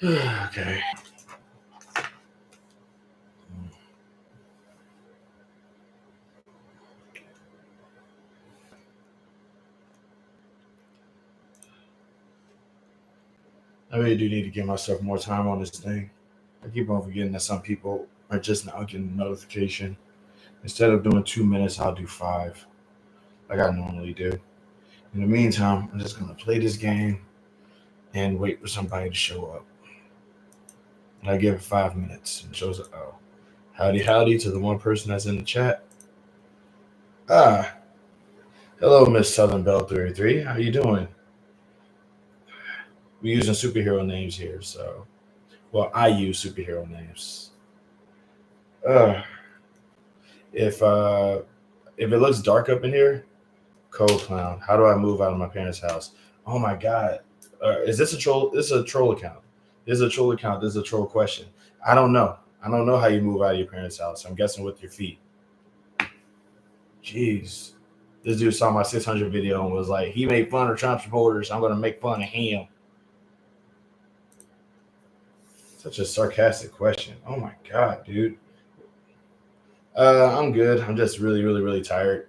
Okay. I really do need to give myself more time on this thing. I keep on forgetting that some people are just now getting a notification. Instead of doing 2 minutes, I'll do five, like I normally do. In the meantime, I'm just gonna play this game and wait for somebody to show up. And I give it 5 minutes and it shows up. Oh, howdy, howdy to the one person that's in the chat. Ah, hello, Miss Southern Belle 33. How you doing? We're using superhero names here, so well, I use superhero names. Uh, if uh, if it looks dark up in here, Cold Clown. How do I move out of my parents' house? Oh my god, is this a troll? This is a troll account. This is a troll account. This is a troll question. I don't know. I don't know how you move out of your parents' house. I'm guessing with your feet. Jeez. This dude saw my 600 video and was like, he made fun of Trump supporters. I'm going to make fun of him. Such a sarcastic question. Oh my God, dude. I'm good. I'm just really, really, really tired.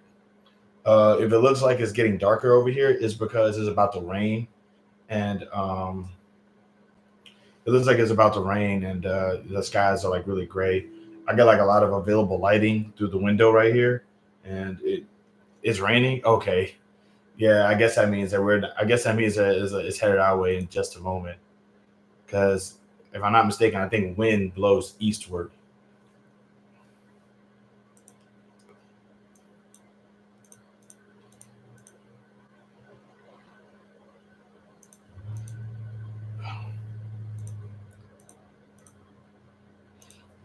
If it looks like it's getting darker over here, it's because it's about to rain. And it looks like it's about to rain and the skies are like really gray. I got like a lot of available lighting through the window right here. And it's raining. Okay. Yeah, I guess that means that I guess that means that it's headed our way in just a moment. Because if I'm not mistaken, I think wind blows eastward.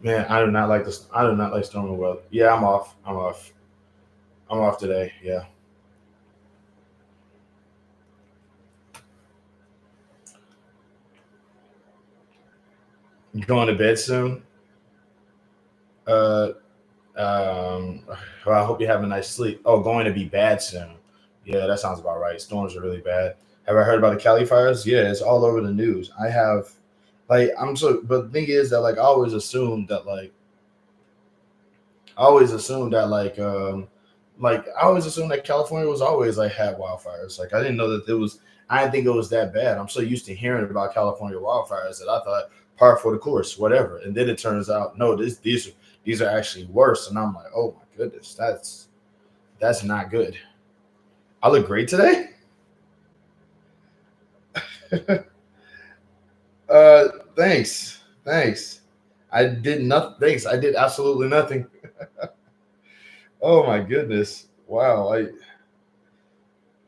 Man, I do not like this. I do not like stormy weather. Yeah, I'm off. I'm off. I'm off today. Yeah, going to bed soon. Uh, well, I hope you have a nice sleep. Oh, going to be bad soon. Yeah, that sounds about right. Storms are really bad. Have I heard about the Cali fires? Yeah, it's all over the news. I have, like, I'm so. But the thing is that, like, I always assumed that, like I always assumed that California was always like had wildfires. Like, I didn't know that it was. I didn't think it was that bad. I'm so used to hearing about California wildfires that I thought par for the course, whatever. And then it turns out, no, these are actually worse. And I'm like, oh my goodness, that's not good. I look great today. uh, thanks, thanks. I did nothing. Thanks. I did absolutely nothing. Oh my goodness. Wow.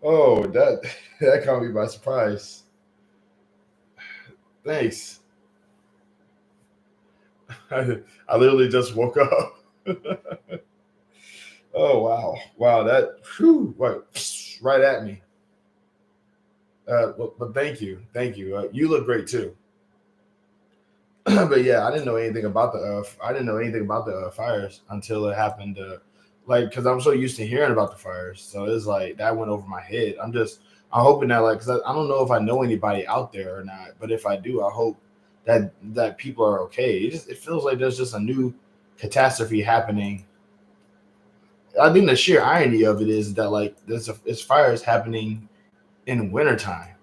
Oh, that that caught me by surprise. Thanks. I literally just woke up. Oh wow, wow, that whew, right at me. But thank you. You look great too. But yeah, I didn't know anything about the I didn't know anything about the fires until it happened. Like, because I'm so used to hearing about the fires, so it's like that went over my head. I'm hoping that, like, because I don't know if I know anybody out there or not, but if I do, I hope that people are okay. It feels like there's just a new catastrophe happening. I think the sheer irony of it is that, like, it's fires happening in wintertime.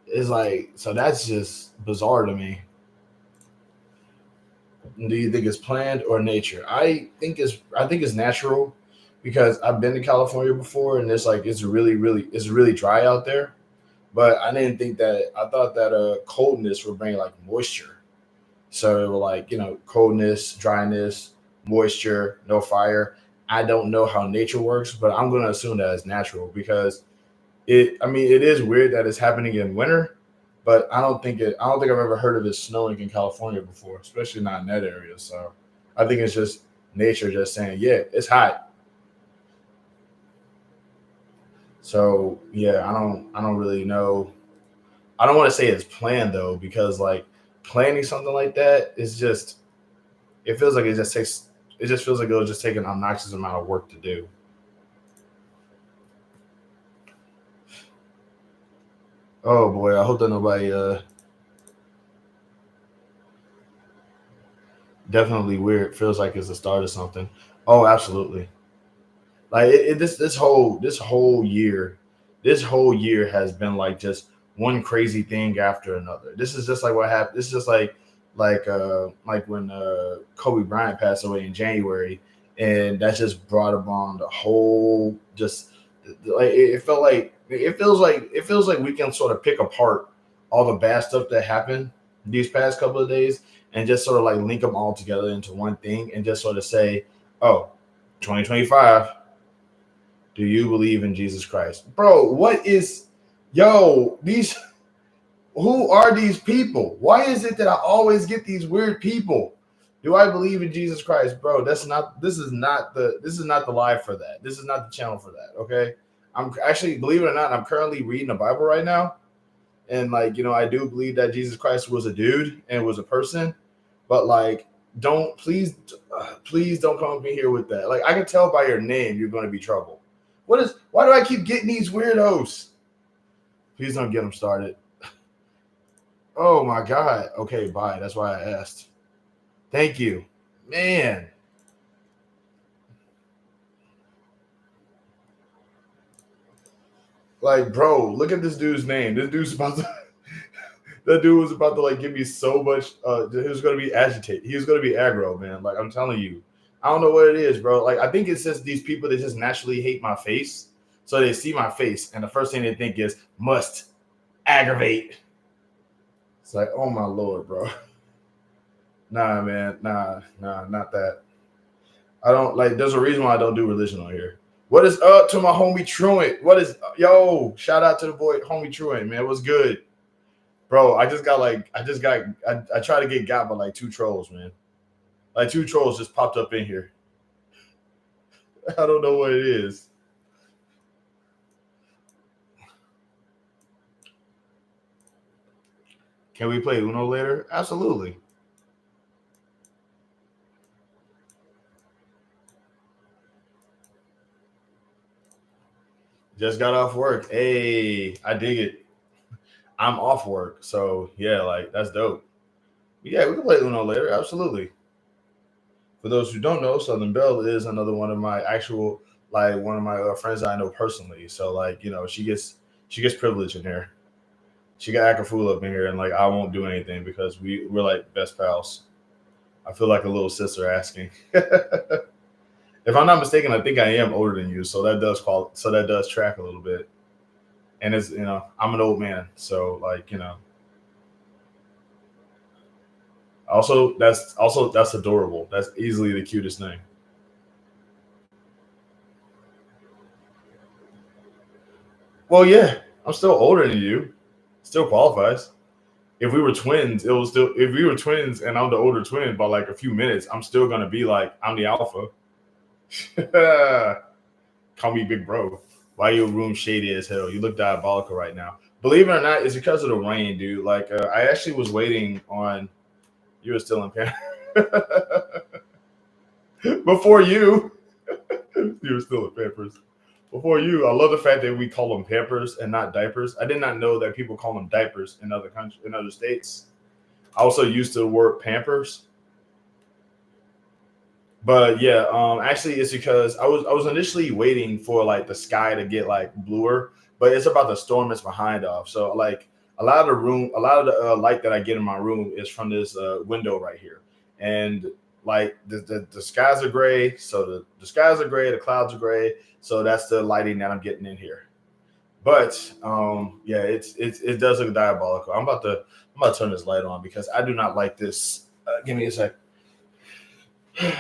It's like, so that's just bizarre to me. Do you think it's planned or nature? I think it's natural because I've been to California before and it's really dry out there. But I didn't think that I thought that coldness would bring like moisture. So it will, like, coldness, dryness, moisture, no fire. I don't know how nature works, but I'm gonna assume that it's natural because I mean, it is weird that it's happening in winter, but I don't think I've ever heard of it snowing in California before, especially not in that area. So I think it's just nature just saying, yeah, it's hot. So yeah, I don't really know. I don't want to say it's planned though, because like planning something like that is just it feels like it just feels like it'll just take an obnoxious amount of work to do. Oh boy, I hope that nobody definitely weird feels like it's the start of something. Oh, absolutely. Like this whole year has been like just one crazy thing after another. This is just like what happened. This is just like when Kobe Bryant passed away in January, and that just brought about the whole just like it feels like we can sort of pick apart all the bad stuff that happened these past couple of days and just sort of like link them all together into one thing and just sort of say, oh, 2025, do you believe in Jesus Christ? Bro, what is, yo, these, who are these people? Why is it that I always get these weird people? Do I believe in Jesus Christ? Bro, this is not the live for that. This is not the channel for that, okay? I'm actually, believe it or not, I'm currently reading the Bible right now. And like, I do believe that Jesus Christ was a dude and was a person, but like, don't please don't come up in here with that. Like, I can tell by your name you're going to be trouble. Why do I keep getting these weirdos? Please don't get them started. Oh my god. Okay, bye. That's why I asked. Thank you. Man. Like, bro, look at this dude's name. This dude's about to that dude was about to like give me so much he was gonna be agitated. He was gonna be aggro, man. Like, I'm telling you. I don't know what it is, bro. Like, I think it's just these people that just naturally hate my face. So they see my face, and the first thing they think is must aggravate. It's like, oh my lord, bro. Nah, man. Nah, not that. I don't like. There's a reason why I don't do religion on here. What is up to my homie Truant? What is yo? Shout out to the boy homie Truant, man. What's good, bro? I tried to get got by like two trolls, man. Like two trolls just popped up in here. I don't know what it is. Can we play Uno later? Absolutely. Just got off work. Hey, I dig it. I'm off work, so yeah, like that's dope. Yeah, we can play Uno later. Absolutely. For those who don't know, Southern Belle is another one of my actual like one of my friends I know personally. So like she gets privilege in here. She got act a fool up in here, and like I won't do anything because we're like best pals. I feel like a little sister asking. If I'm not mistaken, I think I am older than you, so that does track a little bit. And it's I'm an old man, so like that's adorable. That's easily the cutest name. Well, yeah, I'm still older than you. Still qualifies. If we were twins, it was still if we were twins and I'm the older twin by like a few minutes, I'm still gonna be like I'm the alpha. Call me big bro. Why your room shady as hell? You look diabolical right now. Believe it or not, it's because of the rain, dude. Like I actually was waiting on you were still in Paris before you. You were still in Pampers. Before you, I love the fact that we call them Pampers and not diapers. I did not know that people call them diapers in other countries, in other states. I also used to word Pampers, but yeah, actually, it's because I was initially waiting for like the sky to get like bluer, but it's about the storm that's behind off. So like a lot of the light that I get in my room is from this window right here, and like the skies are gray, so the skies are gray, the clouds are gray, so that's the lighting that I'm getting in here. But yeah, it does look diabolical. I'm about to turn this light on because I do not like this. Give me a sec. Okay.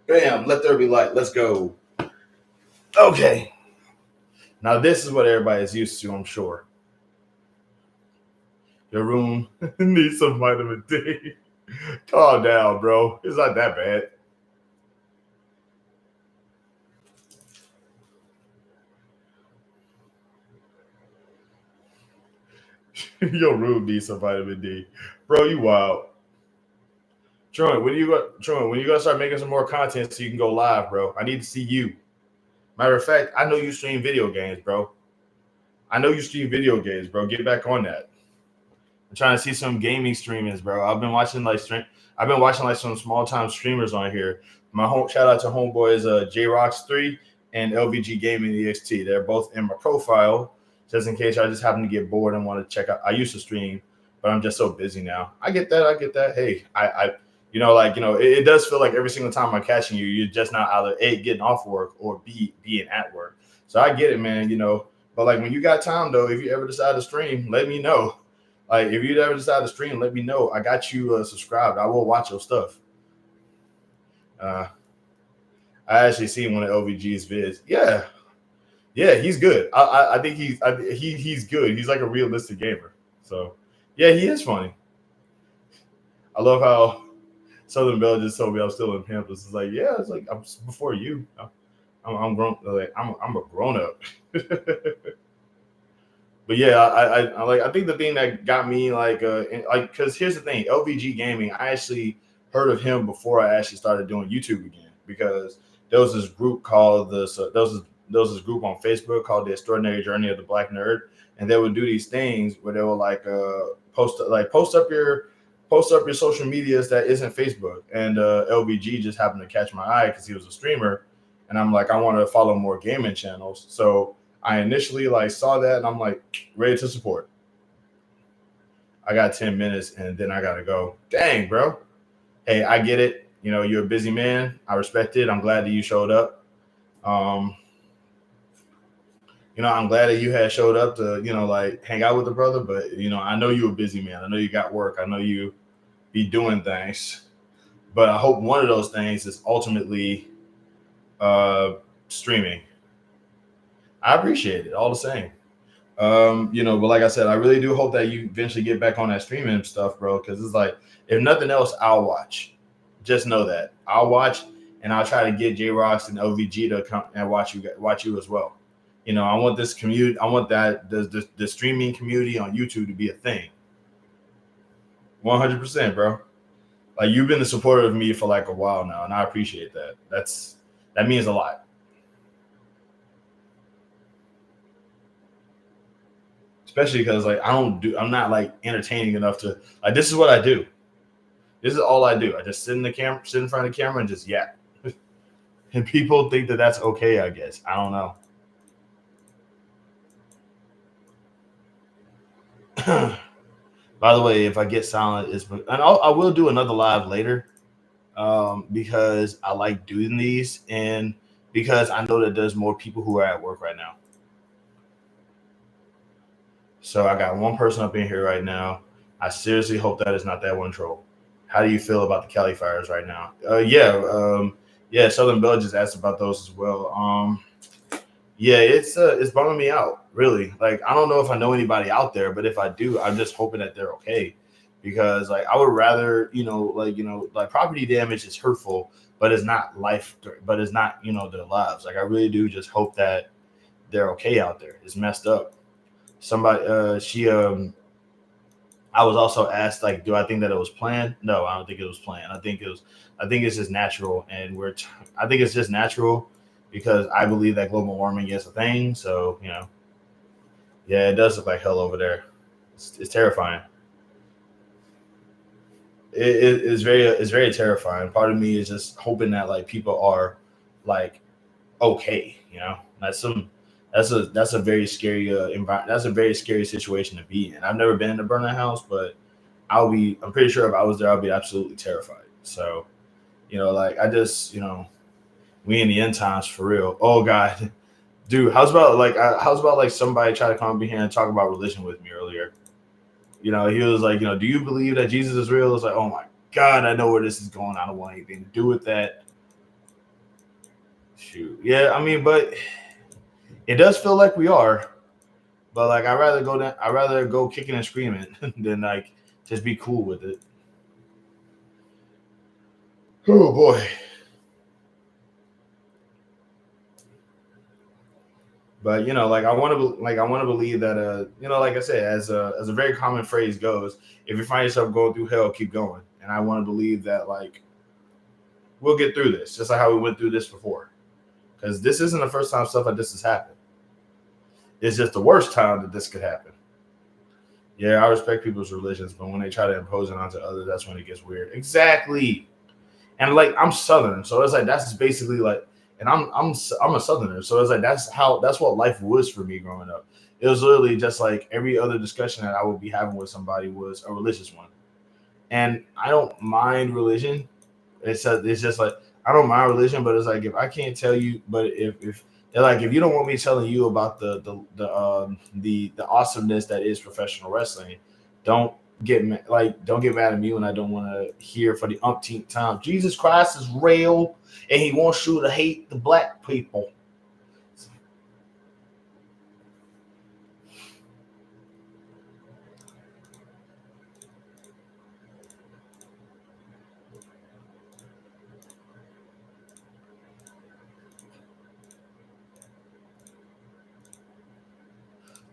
Bam, let there be light. Let's go. Okay. Now this is what everybody is used to, I'm sure. Your room needs some vitamin D. Calm down, bro. It's not that bad. Your room needs some vitamin D. Bro, you wild. Troy, when you gonna start making some more content so you can go live, bro? I need to see you. Matter of fact, I know you stream video games, bro. I know you stream video games, bro. Get back on that. I'm trying to see some gaming streamings, bro. I've been watching like some small time streamers on here. My home shout out to homeboys J Rocks 3 and LVG Gaming EXT. They're both in my profile, just in case I just happen to get bored and want to check out. I used to stream, but I'm just so busy now. I get that. I get that. Hey, it does feel like every single time I'm catching you, you're just not either A, getting off work, or B, being at work. So I get it, man, But like when you got time though, if you ever decide to stream, let me know. Like if you ever decide to stream, let me know. I got you subscribed. I will watch your stuff. I actually seen one of LVG's vids. Yeah, he's good. I think he's good. He's like a realistic gamer. So yeah, he is funny. I love how Southern Belle just told me I'm still in Pampers. It's like, yeah, it's like I'm before you. I'm grown. Like I'm a grown up. But yeah, I think the thing that got me because here's the thing, LVG Gaming. I actually heard of him before I actually started doing YouTube again, because there was this group called there was this group on Facebook called The Extraordinary Journey of the Black Nerd, and they would do these things where they would post up your social medias that isn't Facebook. And LVG just happened to catch my eye because he was a streamer, and I'm like, I want to follow more gaming channels. So I initially saw that, and I'm like, ready to support. I got 10 minutes and then I gotta go. Dang, bro. Hey, I get it. You're a busy man. I respect it. I'm glad that you showed up. I'm glad that you had showed up to, hang out with the brother. But, I know you're a busy man. I know you got work. I know you be doing things. But I hope one of those things is ultimately streaming. I appreciate it all the same. But like I said, I really do hope that you eventually get back on that streaming stuff, bro. Because it's like, if nothing else, I'll watch. Just know that I'll watch, and I'll try to get J Rocks and LVG to come and watch you as well. I want this community. I want that the streaming community on YouTube to be a thing. 100%, bro. Like, you've been a supporter of me for like a while now, and I appreciate that. That means a lot. Especially because I'm not like entertaining enough to this is what I do. This is all I do. I just sit in front of the camera and just yap. And people think that that's okay, I guess. I don't know. By the way, if I get silent, I will do another live later, because I like doing these, and because I know that there's more people who are at work right now. So I got one person up in here right now. I seriously hope that is not that one troll. How do you feel about the Cali fires right now? Yeah. Southern Belle just asked about those as well. Yeah, it's bumming me out, really. Like, I don't know if I know anybody out there, but if I do, I'm just hoping that they're okay, because I would rather, property damage is hurtful, but it's not their lives. Like, I really do just hope that they're okay out there. It's messed up. Somebody, I was also asked, do I think that it was planned? No, I don't think it was planned. I think it's just natural, and I think it's just natural because I believe that global warming is a thing. So, yeah, it does look like hell over there. It's terrifying. It's very terrifying. Part of me is just hoping that people are okay. That's a very scary environment. That's a very scary situation to be in. I've never been in a burning house, but I'm pretty sure if I was there, I'd be absolutely terrified. So, I just, we in the end times for real. Oh God, dude, how's about somebody try to come up here and talk about religion with me earlier? He was like, do you believe that Jesus is real? It's like, oh my God, I know where this is going. I don't want anything to do with that. Shoot. Yeah, I mean, but it does feel like we are. But I'd rather go kicking and screaming than just be cool with it. Oh boy. But I want to believe that like I said, as a very common phrase goes, if you find yourself going through hell, keep going. And I want to believe that we'll get through this, just like how we went through this before, because this isn't the first time stuff like this has happened. It's just the worst time that this could happen. Yeah, I respect people's religions, but when they try to impose it onto others, that's when it gets weird. Exactly. And like I'm Southern, so it's like that's basically like, and I'm a Southerner, so it's like that's what life was for me growing up. It was literally just like every other discussion that I would be having with somebody was a religious one, and I don't mind religion. It's just like I don't mind religion, but it's like if I can't tell you, but if like if you don't want me telling you about the awesomeness that is professional wrestling, don't don't get mad at me when I don't want to hear for the umpteenth time. Jesus Christ is real, and He wants you to hate the black people.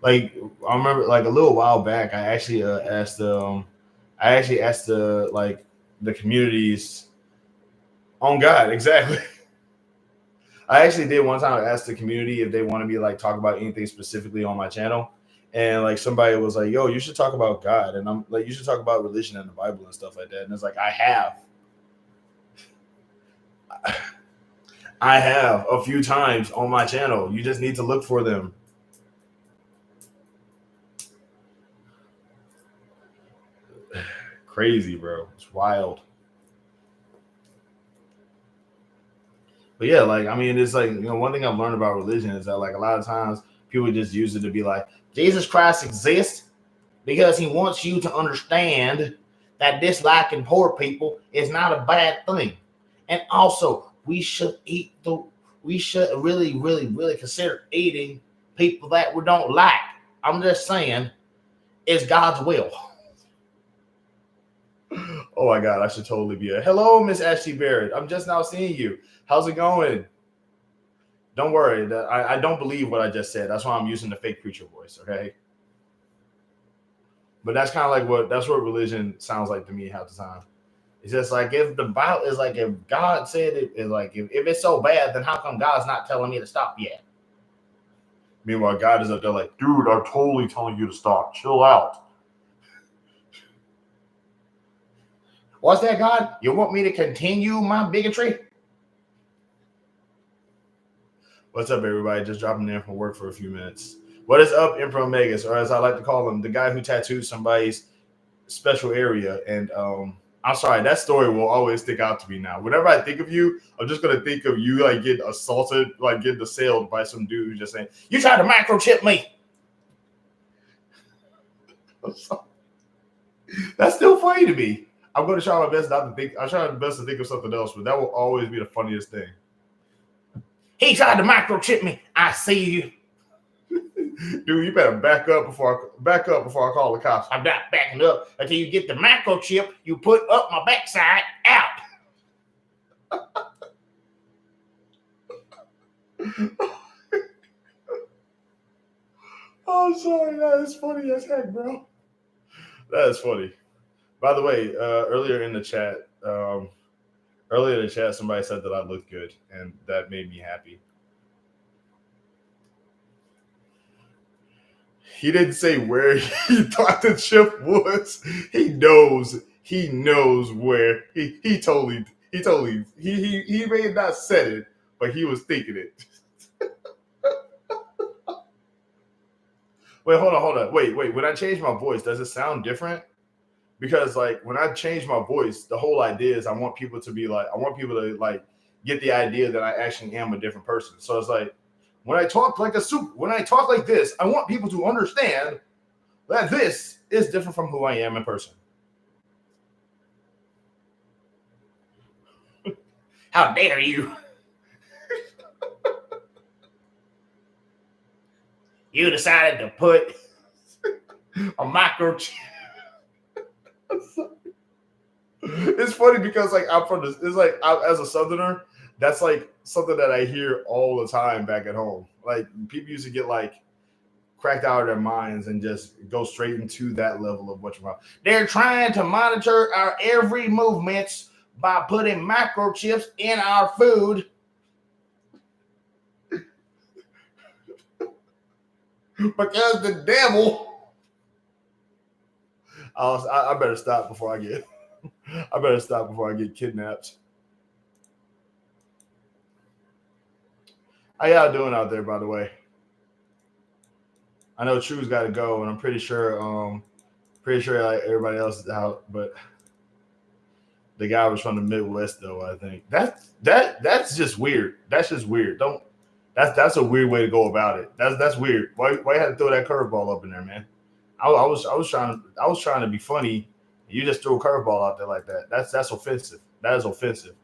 Like I remember, like a little while back, I actually asked the communities on God exactly. I actually did one time ask the community if they want to be like talk about anything specifically on my channel. And like somebody was like, yo, you should talk about God. And I'm like, you should talk about religion and the Bible and stuff like that. And it's like, I have a few times on my channel. You just need to look for them. Crazy, bro. It's wild. But yeah, like I mean, it's like one thing I've learned about religion is that like a lot of times people just use it to be like Jesus Christ exists because He wants you to understand that disliking poor people is not a bad thing, and also we should really consider eating people that we don't like. I'm just saying, it's God's will. Oh my God, I should totally be a hello, Miss Ashley Barrett. I'm just now seeing you. How's it going? Don't worry. I don't believe what I just said. That's why I'm using the fake preacher voice. Okay. But that's kind of like that's what religion sounds like to me half the time. It's just like if the Bible is like if God said it is like if it's so bad, then how come God's not telling me to stop yet? Meanwhile, God is up there like, dude, I'm totally telling you to stop. Chill out. What's that, God? You want me to continue my bigotry? What's up, everybody? Just dropping in from work for a few minutes. What is up, Emperor Megas, or as I like to call him, the guy who tattooed somebody's special area? And I'm sorry, that story will always stick out to me now. Whenever I think of you, I'm just gonna think of you like getting assaulted, like getting assailed by some dude who's just saying, "You tried to microchip me." That's still funny to me. I'm going to try my best not to think. I try my best to think of something else, but that will always be the funniest thing. He tried to microchip me. I see you. Dude, you better back up before I call the cops. I'm not backing up until you get the microchip you put up my backside out. Oh, sorry. That is funny as heck, bro. That is funny. By the way, earlier in the chat, somebody said that I looked good, and that made me happy. He didn't say where he thought the chip was. He knows. He knows where. He may have not said it, but he was thinking it. Wait, hold on. Wait. When I change my voice, does it sound different? Because like when I change my voice, the whole idea is I want people to get the idea that I actually am a different person. So it's like when I talk like this, I want people to understand that this is different from who I am in person. How dare you? You decided to put a microchip. It's funny because like I'm from this. It's like as a Southerner, that's like something that I hear all the time back at home. Like people used to get like cracked out of their minds and just go straight into that level of what you're about. They're trying to monitor our every movements by putting microchips in our food. because the devil. I better stop before I get. I better stop before I get kidnapped. How y'all doing out there, by the way? I know True's got to go, and I'm pretty sure like everybody else is out, but the guy was from the Midwest, though. I think that's just weird. That's just weird. Don't that's a weird way to go about it. That's weird. Why you had to throw that curveball up in there, man? I was trying to be funny. You just threw a curveball out there like that. That's offensive. That is offensive.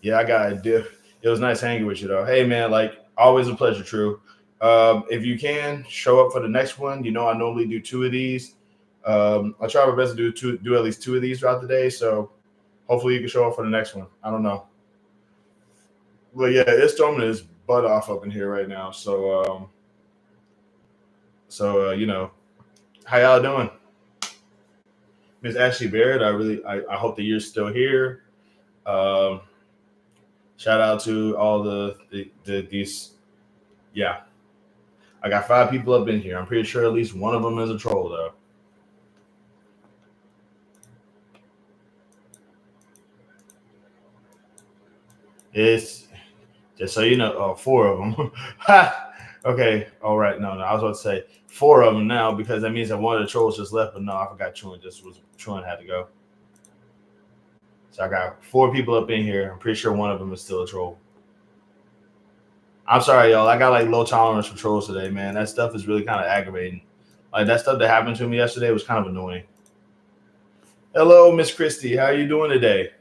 Yeah, I got it. It was nice hanging with you though. Hey man, like always a pleasure, True. If you can show up for the next one, you know I normally do two of these. I try my best to do at least two of these throughout the day. So hopefully you can show up for the next one. I don't know. But yeah, it's storming his butt off up in here right now. You know, how y'all doing? Miss Ashley Barrett, I hope that you're still here. Um, Shout out to all these. Yeah, I got 5 people up in here. I'm pretty sure at least one of them is a troll though. It's just so you know, 4 of them. Okay, all right. No, I was about to say 4 of them now because that means that one of the trolls just left. But no, I forgot Truan had to go. So I got 4 people up in here. I'm pretty sure one of them is still a troll. I'm sorry, y'all. I got like low tolerance for trolls today, man. That stuff is really kind of aggravating. Like that stuff that happened to me yesterday was kind of annoying. Hello, Miss Christie. How are you doing today?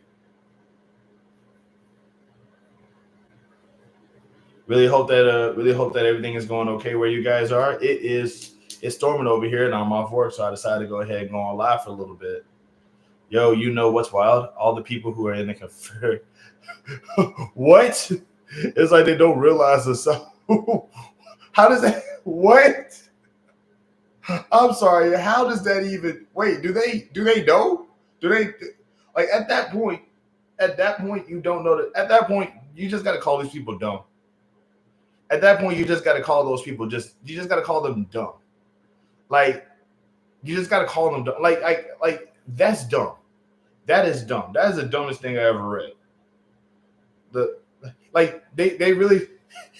Really hope that everything is going okay where you guys are. It's storming over here and I'm off work, so I decided to go ahead and go on live for a little bit. Yo, you know what's wild? All the people who are in the Confederate. What? It's like they don't realize the stuff. How does that? What? I'm sorry. How does that even? Wait, do they know? Do they like at that point? At that point, you don't know that. At that point, you just got to call these people dumb. At that point, you just got to call those people you just got to call them dumb. Like you just got to call them dumb. Like that's dumb. That is dumb. That is the dumbest thing I ever read. They really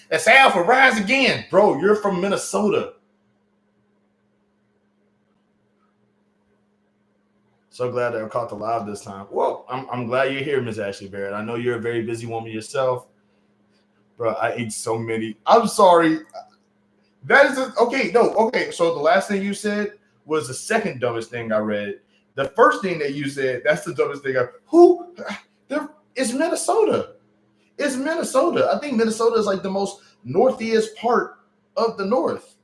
the South will rise again, bro. You're from Minnesota. So glad that I caught the live this time. Well, I'm glad you're here, Miss Ashley Barrett. I know you're a very busy woman yourself, bro. I ate so many. I'm sorry. That is okay. No, okay. So the last thing you said was the second dumbest thing I read. The first thing that you said, that's the dumbest thing. It's Minnesota. It's Minnesota. I think Minnesota is like the most northeast part of the North.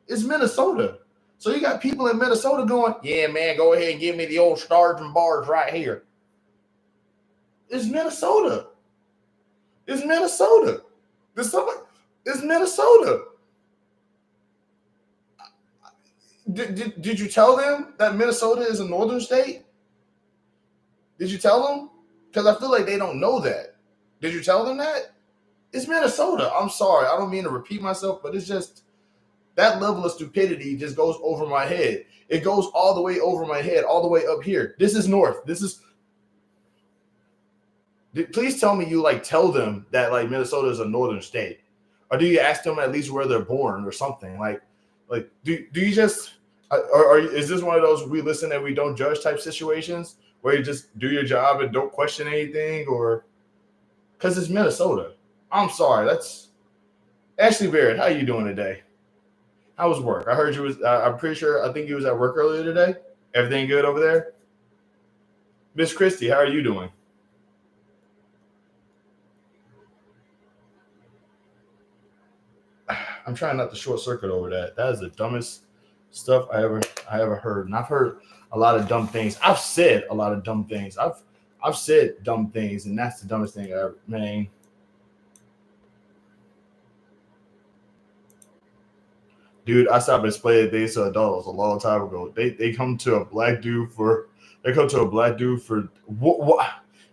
It's Minnesota. So you got people in Minnesota going, yeah, man, go ahead and give me the old stars and bars right here. It's Minnesota. It's Minnesota. It's Minnesota. Did you tell them that Minnesota is a northern state? Did you tell them? Because I feel like they don't know that. Did you tell them that? It's Minnesota. I'm sorry. I don't mean to repeat myself, but it's just that level of stupidity just goes over my head. It goes all the way over my head, all the way up here. This is north. Please tell me you like tell them that like Minnesota is a northern state. Or do you ask them at least where they're born or something? Like do you just is this one of those we listen and we don't judge type situations where you just do your job and don't question anything? Or because it's Minnesota. I'm sorry. That's Ashley Barrett. How you doing today? How was work? I heard you was. I'm pretty sure. I think you was at work earlier today. Everything good over there, Miss Christie? How are you doing? I'm trying not to short circuit over that. That is the dumbest stuff I ever heard. And I've heard a lot of dumb things. I've said a lot of dumb things. I've said dumb things, and that's the dumbest thing I ever. Man, dude, I stopped explaining things to adults a long time ago. They come to a black dude for what?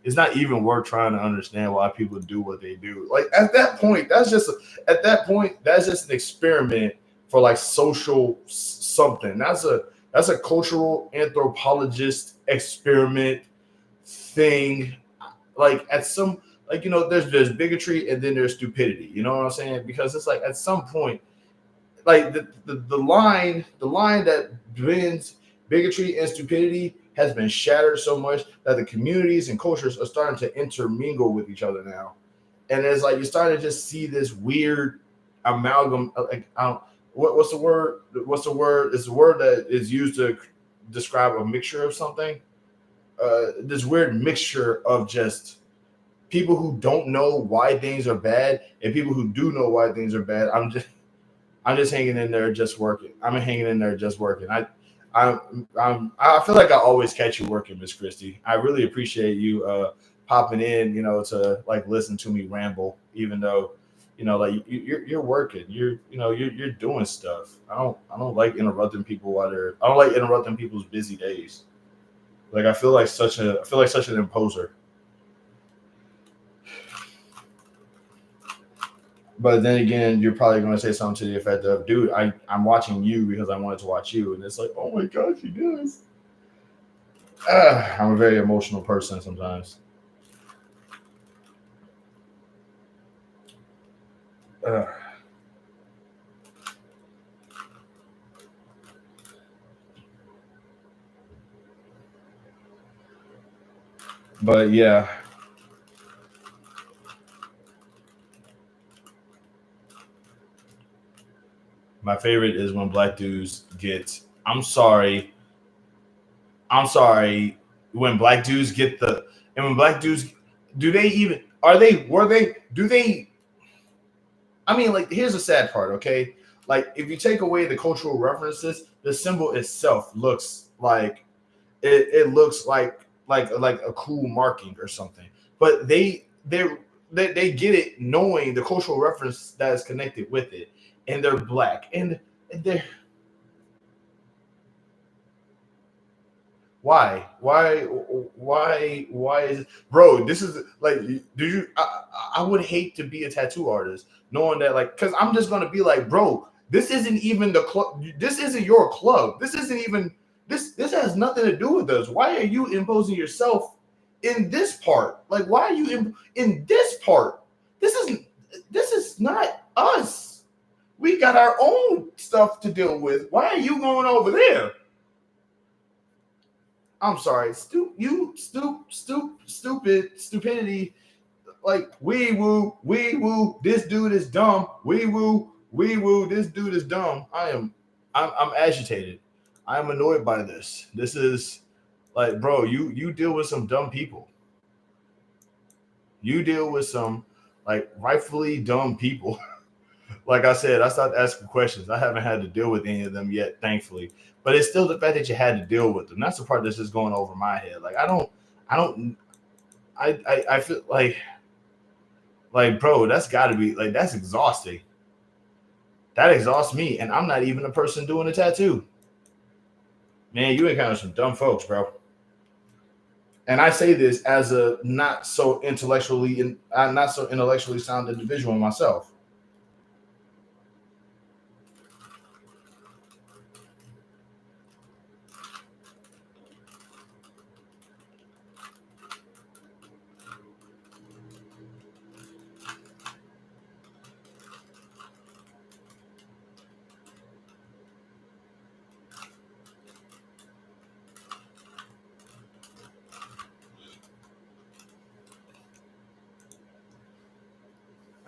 it's not even worth trying to understand why people do what they do. Like at that point, that's just an experiment for like social something. That's a cultural anthropologist experiment thing. Like at some like there's bigotry and then there's stupidity. You know what I'm saying? Because it's like at some point, like the line that blends bigotry and stupidity has been shattered so much that the communities and cultures are starting to intermingle with each other now, and it's like you're starting to just see this weird amalgam. Like I don't what's the word? What's the word? It's a word that is used to describe a mixture of something. This weird mixture of just people who don't know why things are bad and people who do know why things are bad. I'm just hanging in there, just working. I'm hanging in there, just working. I feel like I always catch you working, Miss Christie. I really appreciate you popping in, to like listen to me ramble, even though, like you're working. You're doing stuff. I don't like interrupting people I don't like interrupting people's busy days. Like I feel like such an imposer. But then again, you're probably going to say something to the effect of, "Dude, I'm watching you because I wanted to watch you," and it's like, "Oh my gosh, he does." I'm a very emotional person sometimes. Uh, but yeah, my favorite is when black dudes get. I'm sorry. When black dudes get the and when black dudes do they even are they were they do they I mean, like, here's the sad part, okay? Like, if you take away the cultural references, the symbol itself looks like it looks like a cool marking or something. But they get it knowing the cultural reference that is connected with it, and they're black, and they're why is bro, this is like, do you I would hate to be a tattoo artist knowing that, like, because I'm just gonna be like, bro, this isn't even the club, this isn't your club, this isn't even this has nothing to do with us. Why are you imposing yourself in this part? Like, why are you in this part? This is not us. We got our own stuff to deal with. Why are you going over there? I'm sorry, stupidity. Like, wee woo. This dude is dumb. Wee woo. This dude is dumb. I'm agitated. I am annoyed by this. This is like, bro, you deal with some dumb people. You deal with some like rightfully dumb people. Like I said, I started asking questions. I haven't had to deal with any of them yet, thankfully. But it's still the fact that you had to deal with them. That's the part that's just going over my head. Like I don't, I feel like, bro, that's got to be like that's exhausting. That exhausts me, and I'm not even a person doing a tattoo. Man, you encounter some dumb folks, bro. And I say this as a not so intellectually sound individual myself.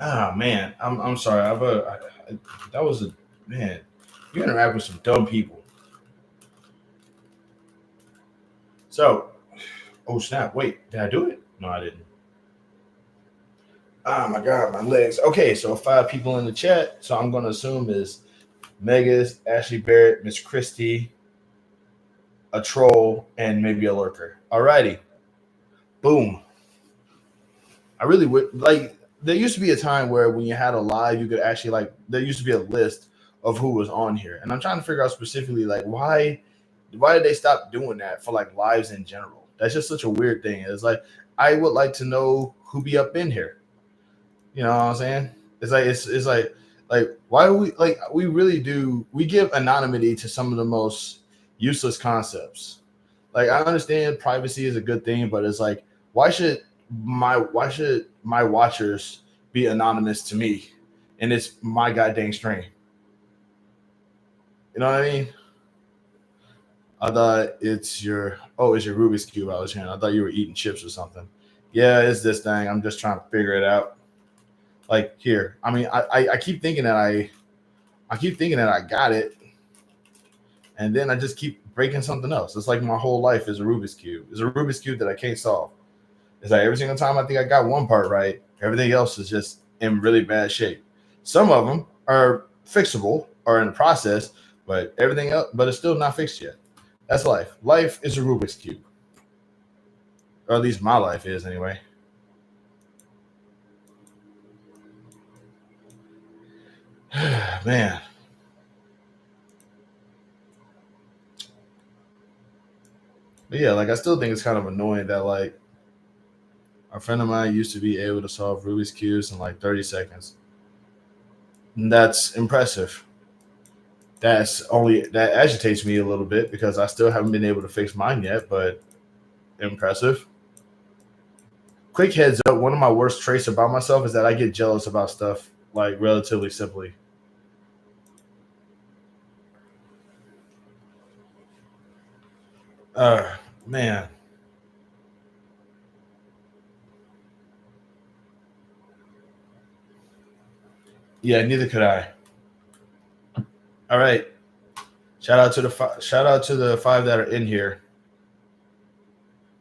Ah, man, I'm sorry. That was a man. You interact with some dumb people. So, oh snap! Wait, did I do it? No, I didn't. Oh my god, my legs. Okay, so five people in the chat. So I'm gonna assume is Megas, Ashley Barrett, Miss Christie, a troll, and maybe a lurker. Alrighty, boom. I really would like. There used to be a time where when you had a live, you could actually like. There used to be a list of who was on here, and I'm trying to figure out specifically like why did they stop doing that for like lives in general? That's just such a weird thing. It's like I would like to know who be up in here. You know what I'm saying? It's like why do we like we really do we give anonymity to some of the most useless concepts. Like I understand privacy is a good thing, but it's like why should my watchers be anonymous to me? And it's my goddamn stream. You know what I mean? I thought it's your Rubik's Cube I was hearing. I thought you were eating chips or something. Yeah, it's this thing. I'm just trying to figure it out. Like here. I mean, I keep thinking that I keep thinking that I got it, and then I just keep breaking something else. It's like my whole life is a Rubik's Cube. It's a Rubik's Cube that I can't solve. It's like every single time I think I got one part right, everything else is just in really bad shape. Some of them are fixable or in the process, but everything else, but it's still not fixed yet. That's life. Life is a Rubik's Cube, or at least my life is anyway. Man, but yeah, like I still think it's kind of annoying that like a friend of mine used to be able to solve Rubik's cubes in like 30 seconds. And that's impressive. That agitates me a little bit because I still haven't been able to fix mine yet, but impressive. Quick heads up, one of my worst traits about myself is that I get jealous about stuff like relatively simply. Man. Yeah, neither could I. All right. Shout out to the five that are in here.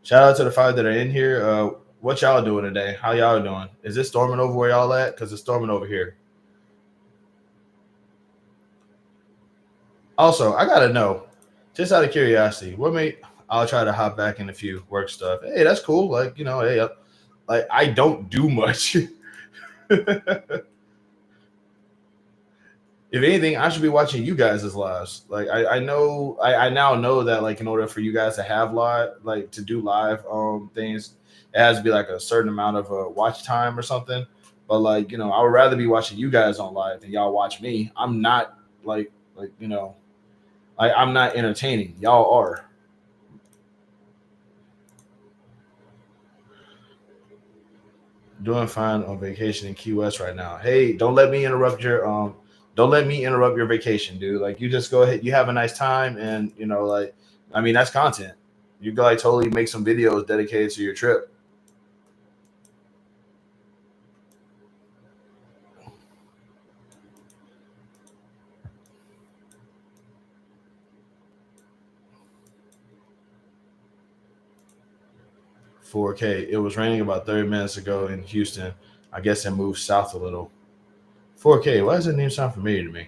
Shout out to the five that are in here. What y'all doing today? How y'all doing? Is it storming over where y'all at? Because it's storming over here. Also, I gotta know, just out of curiosity, what made I'll try to hop back in a few work stuff. Hey, that's cool. Like, you know, hey, like I don't do much. If anything, I should be watching you guys' lives. Like I know I now know that like in order for you guys to have live like to do live things, it has to be like a certain amount of watch time or something. But like, you know, I would rather be watching you guys on live than y'all watch me. I'm not like, you know, I'm not entertaining. Y'all are. Doing fine on vacation in Key West right now. Hey, don't let me interrupt your vacation, dude. Like you just go ahead, you have a nice time and you know, like I mean that's content. You could like totally make some videos dedicated to your trip. 4K. It was raining about 30 minutes ago in Houston. I guess it moved south a little. 4K, why does that name sound familiar to me?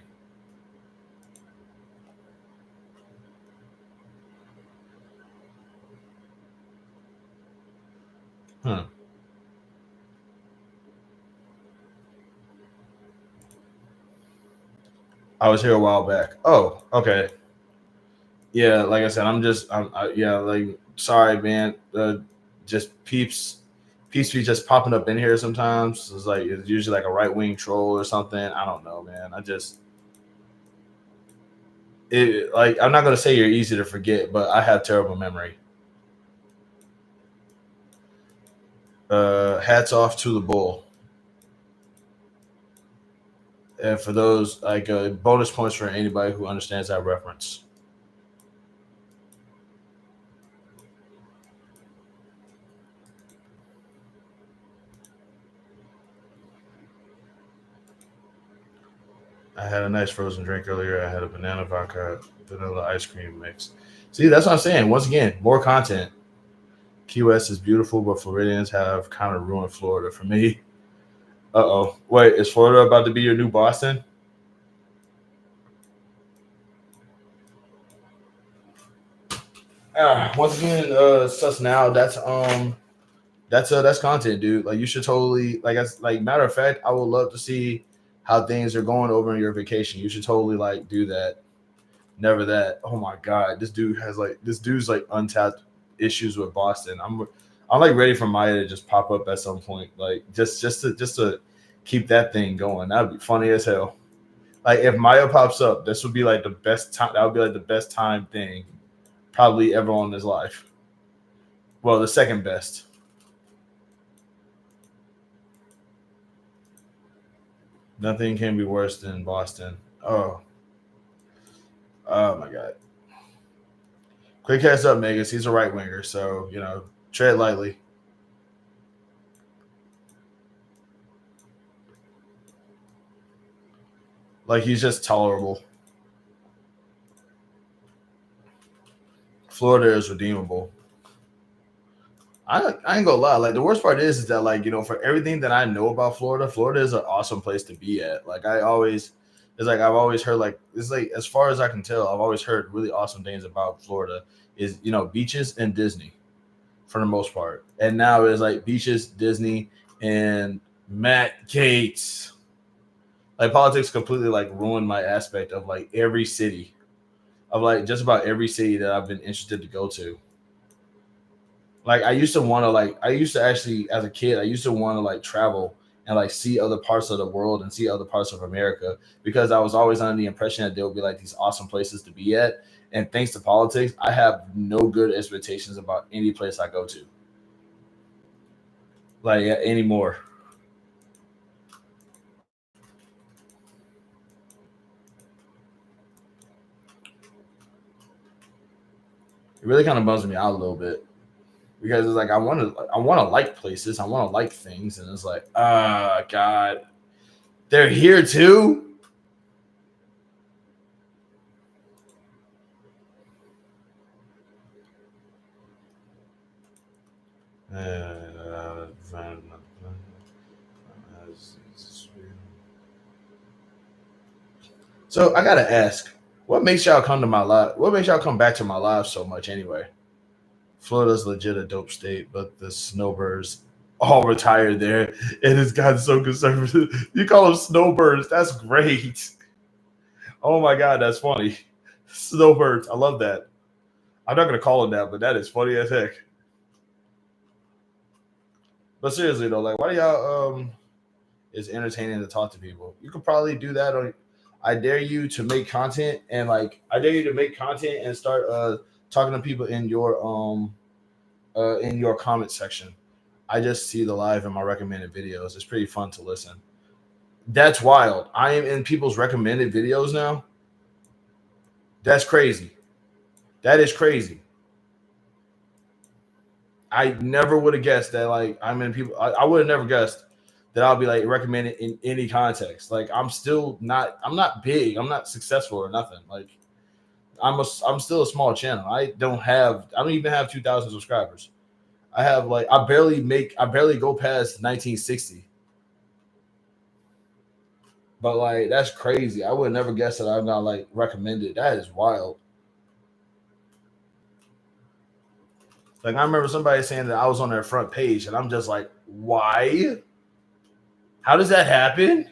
Huh. I was here a while back. Oh, okay. Yeah, like I said, yeah, like sorry, man. Just peeps be just popping up in here sometimes. It's usually like a right wing troll or something. I don't know, man. I'm not gonna say you're easy to forget, but I have terrible memory. Hats off to the bull. And for those like bonus points for anybody who understands that reference. I had a nice frozen drink earlier. I had a banana vodka, vanilla ice cream mix. See, that's what I'm saying. Once again, more content. Key West is beautiful, but Floridians have kind of ruined Florida for me. Uh oh. Wait, is Florida about to be your new Boston? Once again, sus now. That's content, dude. Like you should totally like matter of fact, I would love to see how things are going over in your vacation. You should totally like do that. Never that. Oh my god, this dude's like untapped issues with Boston. I'm like ready for Maya to just pop up at some point, like just to keep that thing going. That'd be funny as hell. Like if Maya pops up, this would be like the best time. That would be like the best time thing probably ever on his life. Well, the second best. Nothing can be worse than Boston. Oh, oh my God. Quick heads up, Megas. He's a right winger, so tread lightly. Like he's just tolerable. Florida is redeemable. I ain't gonna lie. Like the worst part is that like for everything that I know about Florida, Florida is an awesome place to be at. Like it's like I've always heard like it's like as far as I can tell, I've always heard really awesome things about Florida. Is beaches and Disney for the most part, and now it's like beaches, Disney, and Matt Gates. Like politics completely like ruined my aspect of like every city, of like just about every city that I've been interested to go to. Like I used to actually as a kid I used to want to like travel and like see other parts of the world and see other parts of America because I was always under the impression that there would be like these awesome places to be at. And thanks to politics, I have no good expectations about any place I go to, like anymore. It really kind of bums me out a little bit because it's like I want to like places, I want to like things, and it's like God, they're here too. Uh, So I gotta ask, what makes y'all come to my live? What makes y'all come back to my live so much anyway? Florida's legit a dope state, but the snowbirds all retired there. It has gotten so conservative. You call them snowbirds? That's great. Oh my god, that's funny. Snowbirds, I love that. I'm not gonna call them that, but that is funny as heck. But seriously though, like, why do y'all it's entertaining to talk to people? You could probably do that on. I dare you to make content and like I dare you to make content and start talking to people in your comment section. I just see the live in my recommended videos. It's pretty fun to listen. That's wild. I am in people's recommended videos now. That's crazy. That is crazy. I never would have guessed that. Like I'm in people. I would have never guessed that I'll be like recommended in any context. Like I'm still not. I'm not big. I'm not successful or nothing. Like I'm still a small channel. I don't have. I don't even have 2,000 subscribers. I have like I barely go past 1960. But like that's crazy. I would never guess that I'm not like recommended. That is wild. Like I remember somebody saying that I was on their front page, and I'm just like, why? How does that happen?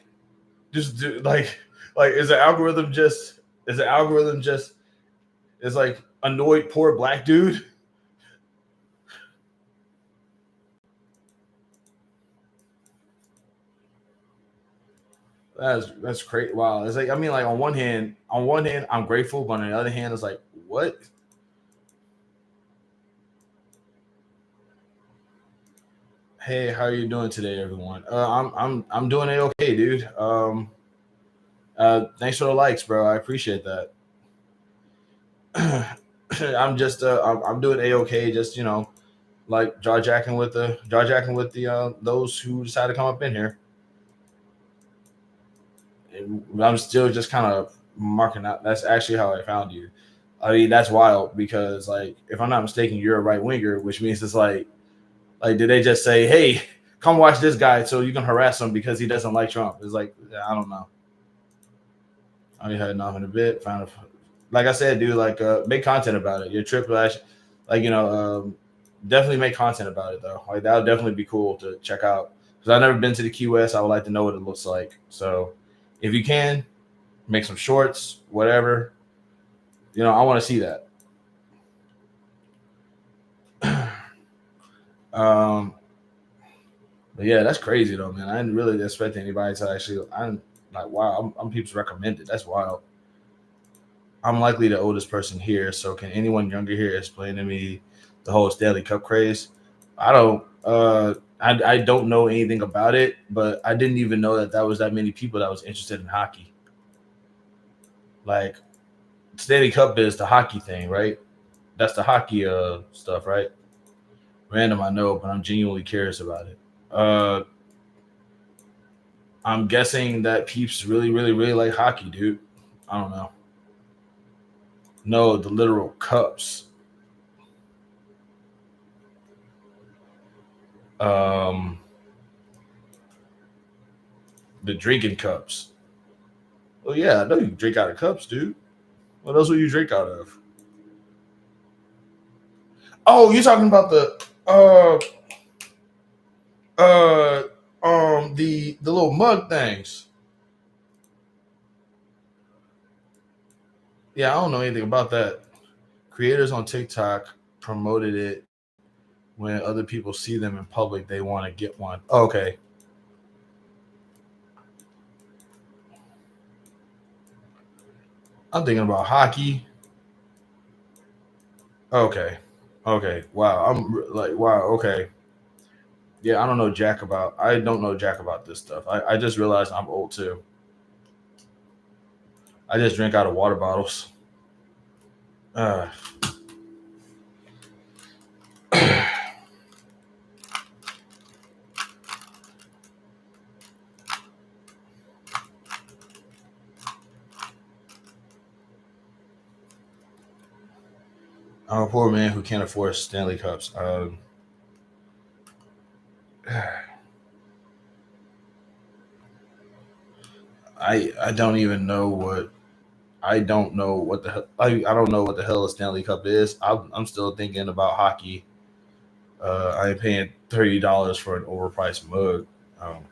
Just like is the algorithm just is like annoyed poor black dude? That's crazy. Wow. It's like I mean, like on one hand, I'm grateful, but on the other hand, it's like what? Hey, how are you doing today, everyone? I'm doing a okay, dude. Thanks for the likes, bro. I appreciate that. I'm doing a okay. Just like jaw jacking with the those who decide to come up in here. And I'm still just kind of marking out. That's actually how I found you. I mean, that's wild because like if I'm not mistaken, you're a right winger, which means it's like did they just say, hey, come watch this guy so you can harass him because he doesn't like Trump? It's like I don't know. I ain't heading off in a bit. Like I said, dude, like make content about it. Your trip, like definitely make content about it though. Like that would definitely be cool to check out because I've never been to the Key West. I would like to know what it looks like. So if you can make some shorts, whatever, I want to see that. Um, but yeah, that's crazy though, man. I didn't really expect anybody to actually. I'm like, wow, I'm people's recommended. That's wild. I'm likely the oldest person here, so can anyone younger here explain to me the whole Stanley Cup craze? I don't. I don't know anything about it, but I didn't even know that was that many people that was interested in hockey. Like Stanley Cup is the hockey thing, right? That's the hockey stuff, right? Random, I know, but I'm genuinely curious about it. I'm guessing that peeps really, really, really like hockey, dude. I don't know. No, the literal cups. Um, the drinking cups. Well, yeah, I know you drink out of cups, dude. What else will you drink out of? Oh, you're talking about the uh the little mug things. Yeah, I don't know anything about that. Creators on TikTok promoted it when other people see them in public, they want to get one. Okay. I'm thinking about hockey. Okay. Okay. Wow. Like, wow. Okay. Yeah, I don't know jack about. I don't know jack about this stuff. I just realized I'm old too. I just drink out of water bottles. Uh, I'm a poor man who can't afford Stanley Cups. I don't even know what I don't know what the hell I don't know what the hell a Stanley Cup is. I'm still thinking about hockey. I ain't paying $30 for an overpriced mug. Um,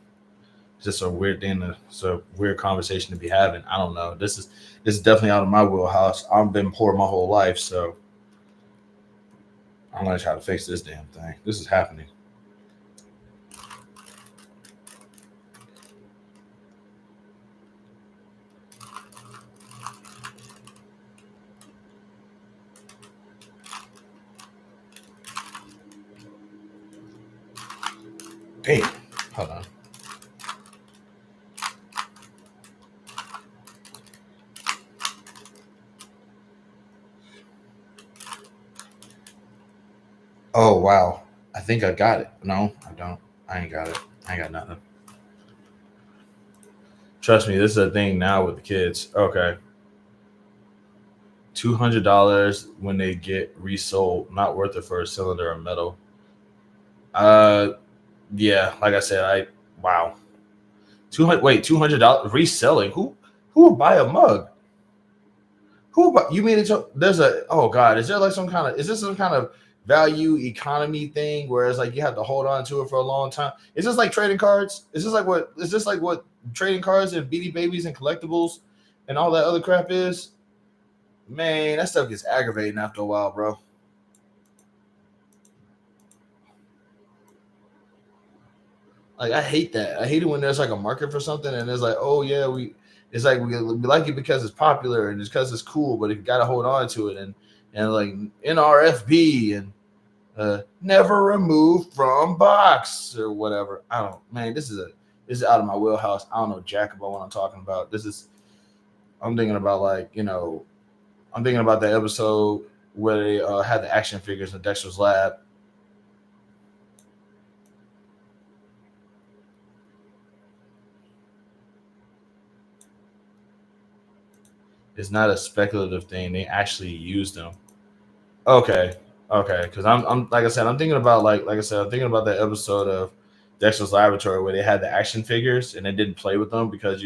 it's just a weird thing. It's a weird conversation to be having. I don't know. This is definitely out of my wheelhouse. I've been poor my whole life, so I'm gonna try to fix this damn thing. This is happening. Damn. Hold on. Oh wow. I think I got it. No, I don't. I ain't got it. I ain't got nothing. Trust me, this is a thing now with the kids. Okay. $200 when they get resold, not worth it for a cylinder of metal. Uh, yeah, like I said, I wow, 200. Wait, $200 reselling? Who would buy a mug? Who would buy, you mean it's there's a oh god? Is there like some kind of is this some kind of value economy thing where it's like you have to hold on to it for a long time? Is this like trading cards? Is this like what trading cards and Beanie Babies and collectibles and all that other crap is? Man, that stuff gets aggravating after a while, bro. Like I hate that. I hate it when there's like a market for something and it's like, oh yeah, it's like we like it because it's popular and it's because it's cool, but if you got to hold on to it and like NRFB and never removed from box or whatever. I don't, man. This is out of my wheelhouse. I don't know jack about what I'm talking about. I'm thinking about like I'm thinking about the episode where they had the action figures in Dexter's lab. It's not a speculative thing. They actually use them. Okay, okay. Because I'm like I said, I'm thinking about like I said, I'm thinking about that episode of Dexter's Laboratory where they had the action figures and they didn't play with them because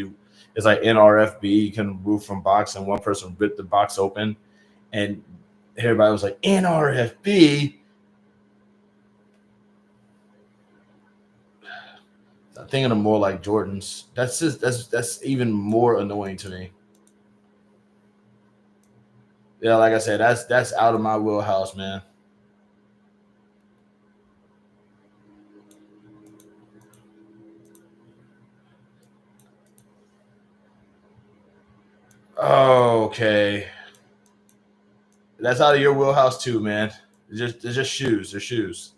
it's like NRFB. You can move from box, and one person ripped the box open, and everybody was like NRFB. I'm thinking of more like Jordans. That's even more annoying to me. Yeah, like I said, that's out of my wheelhouse, man. Okay, that's out of your wheelhouse too, man. It's just shoes. They're shoes.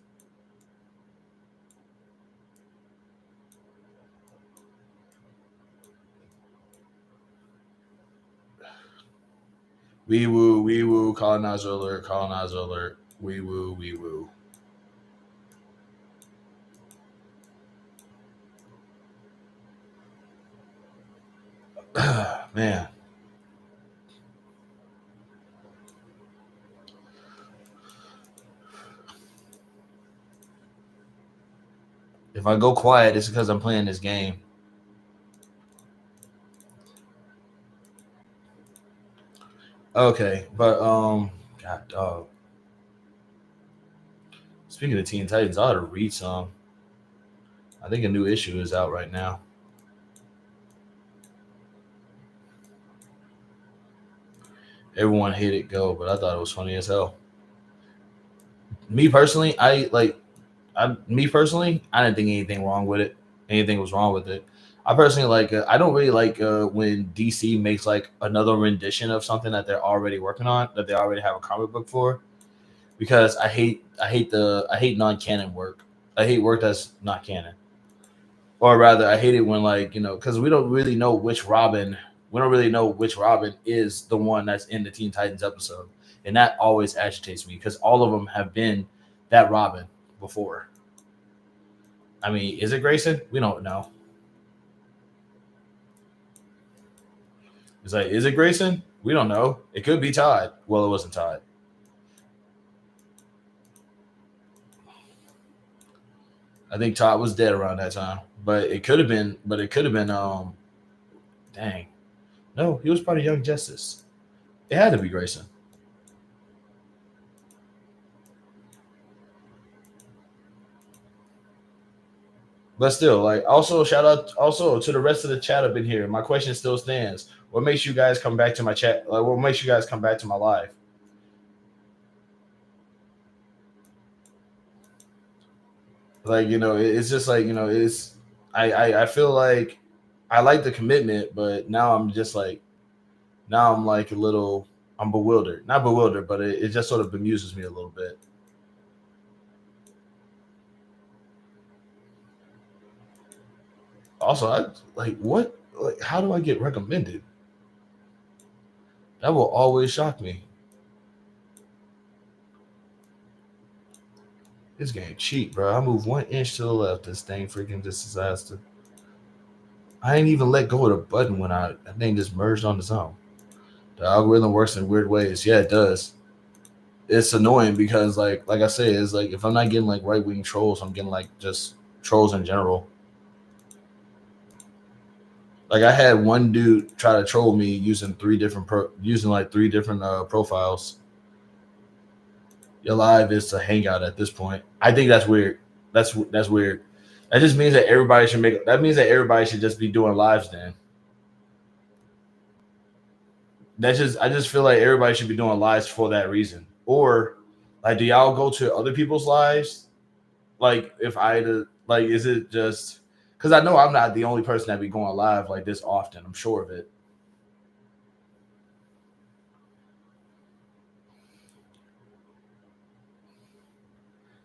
Wee woo, colonizer alert, colonizer alert. Wee woo, wee woo. Man, if I go quiet, it's because I'm playing this game. Okay, but God, dog. Speaking of Teen Titans, I ought to read some. I think a new issue is out right now. Everyone hated Go, but I thought it was funny as hell. Me personally, me personally, I didn't think anything wrong with it. Anything was wrong with it. I personally like. I don't really like when DC makes like another rendition of something that they're already working on, that they already have a comic book for, because I hate non-canon work. I hate work that's not canon, or rather, I hate it when like because we don't really know which Robin. We don't really know which Robin is the one that's in the Teen Titans episode, and that always agitates me because all of them have been that Robin before. I mean, is it Grayson? We don't know. It's like, is it Grayson? We don't know. It could be Todd. Well, it wasn't Todd. I think Todd was dead around that time, but it could have been. But it could have been. Dang, no, he was part of Young Justice. It had to be Grayson. But still, like, also shout out also to the rest of the chat up in here. My question still stands. What makes you guys come back to my chat? Like, what makes you guys come back to my live? Like, it's just like it's. I feel like I like the commitment, but now I'm just like now I'm like a little. I'm bewildered. Not bewildered, but it just sort of bemuses me a little bit. Also, I like what? Like, how do I get recommended? That will always shock me. This game cheap, bro. I move 1 inch to the left. This thing freaking just decides to. I ain't even let go of the button when that thing just merged on its own. The algorithm works in weird ways. Yeah, it does. It's annoying because like I say, it's like if I'm not getting like right wing trolls, I'm getting like just trolls in general. Like I had one dude try to troll me using using like three different profiles. Your live is to hang out at this point. I think that's weird. That's weird. That just means that everybody should make. That means that everybody should just be doing lives then. I just feel like everybody should be doing lives for that reason. Or like, do y'all go to other people's lives? Like, if I had to, like, is it just because I know I'm not the only person that be going live like this often. I'm sure of it.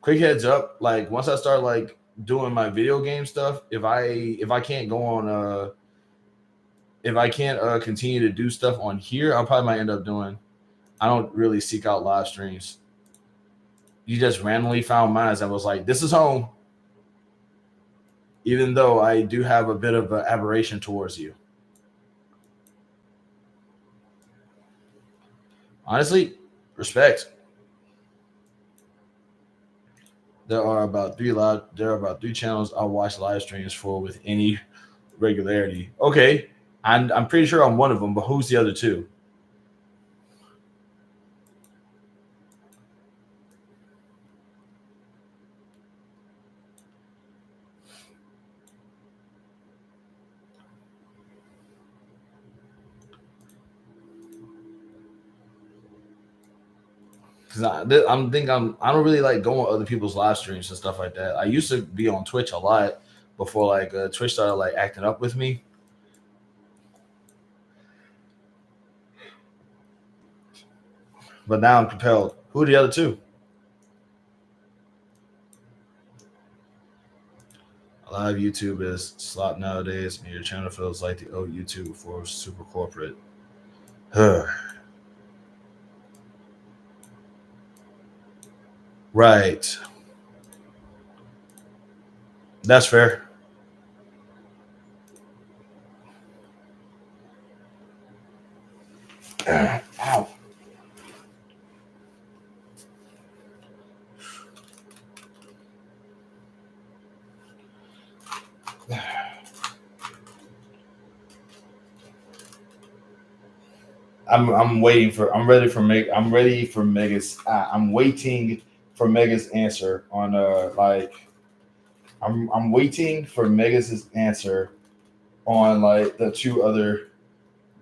Quick heads up, like once I start like doing my video game stuff, if I can't go on if I can't continue to do stuff on here, I probably might end up doing. I don't really seek out live streams. You just randomly found mine and was like, "This is home," even though I do have a bit of an aberration towards you. Honestly, respect. There are about three channels I watch live streams for with any regularity. Okay, I'm pretty sure I'm one of them, but who's the other two? Because I don't really like going on other people's live streams and stuff like that. I used to be on Twitch a lot before like Twitch started like acting up with me. But now I'm compelled. Who are the other two? A lot of YouTube is slop nowadays, and your channel feels like the old YouTube before it was super corporate. Right. That's fair. Ow. I'm waiting for I'm ready for Meg I'm ready for Mega's I'm waiting for Mega's answer on I'm waiting for Mega's answer on like the two other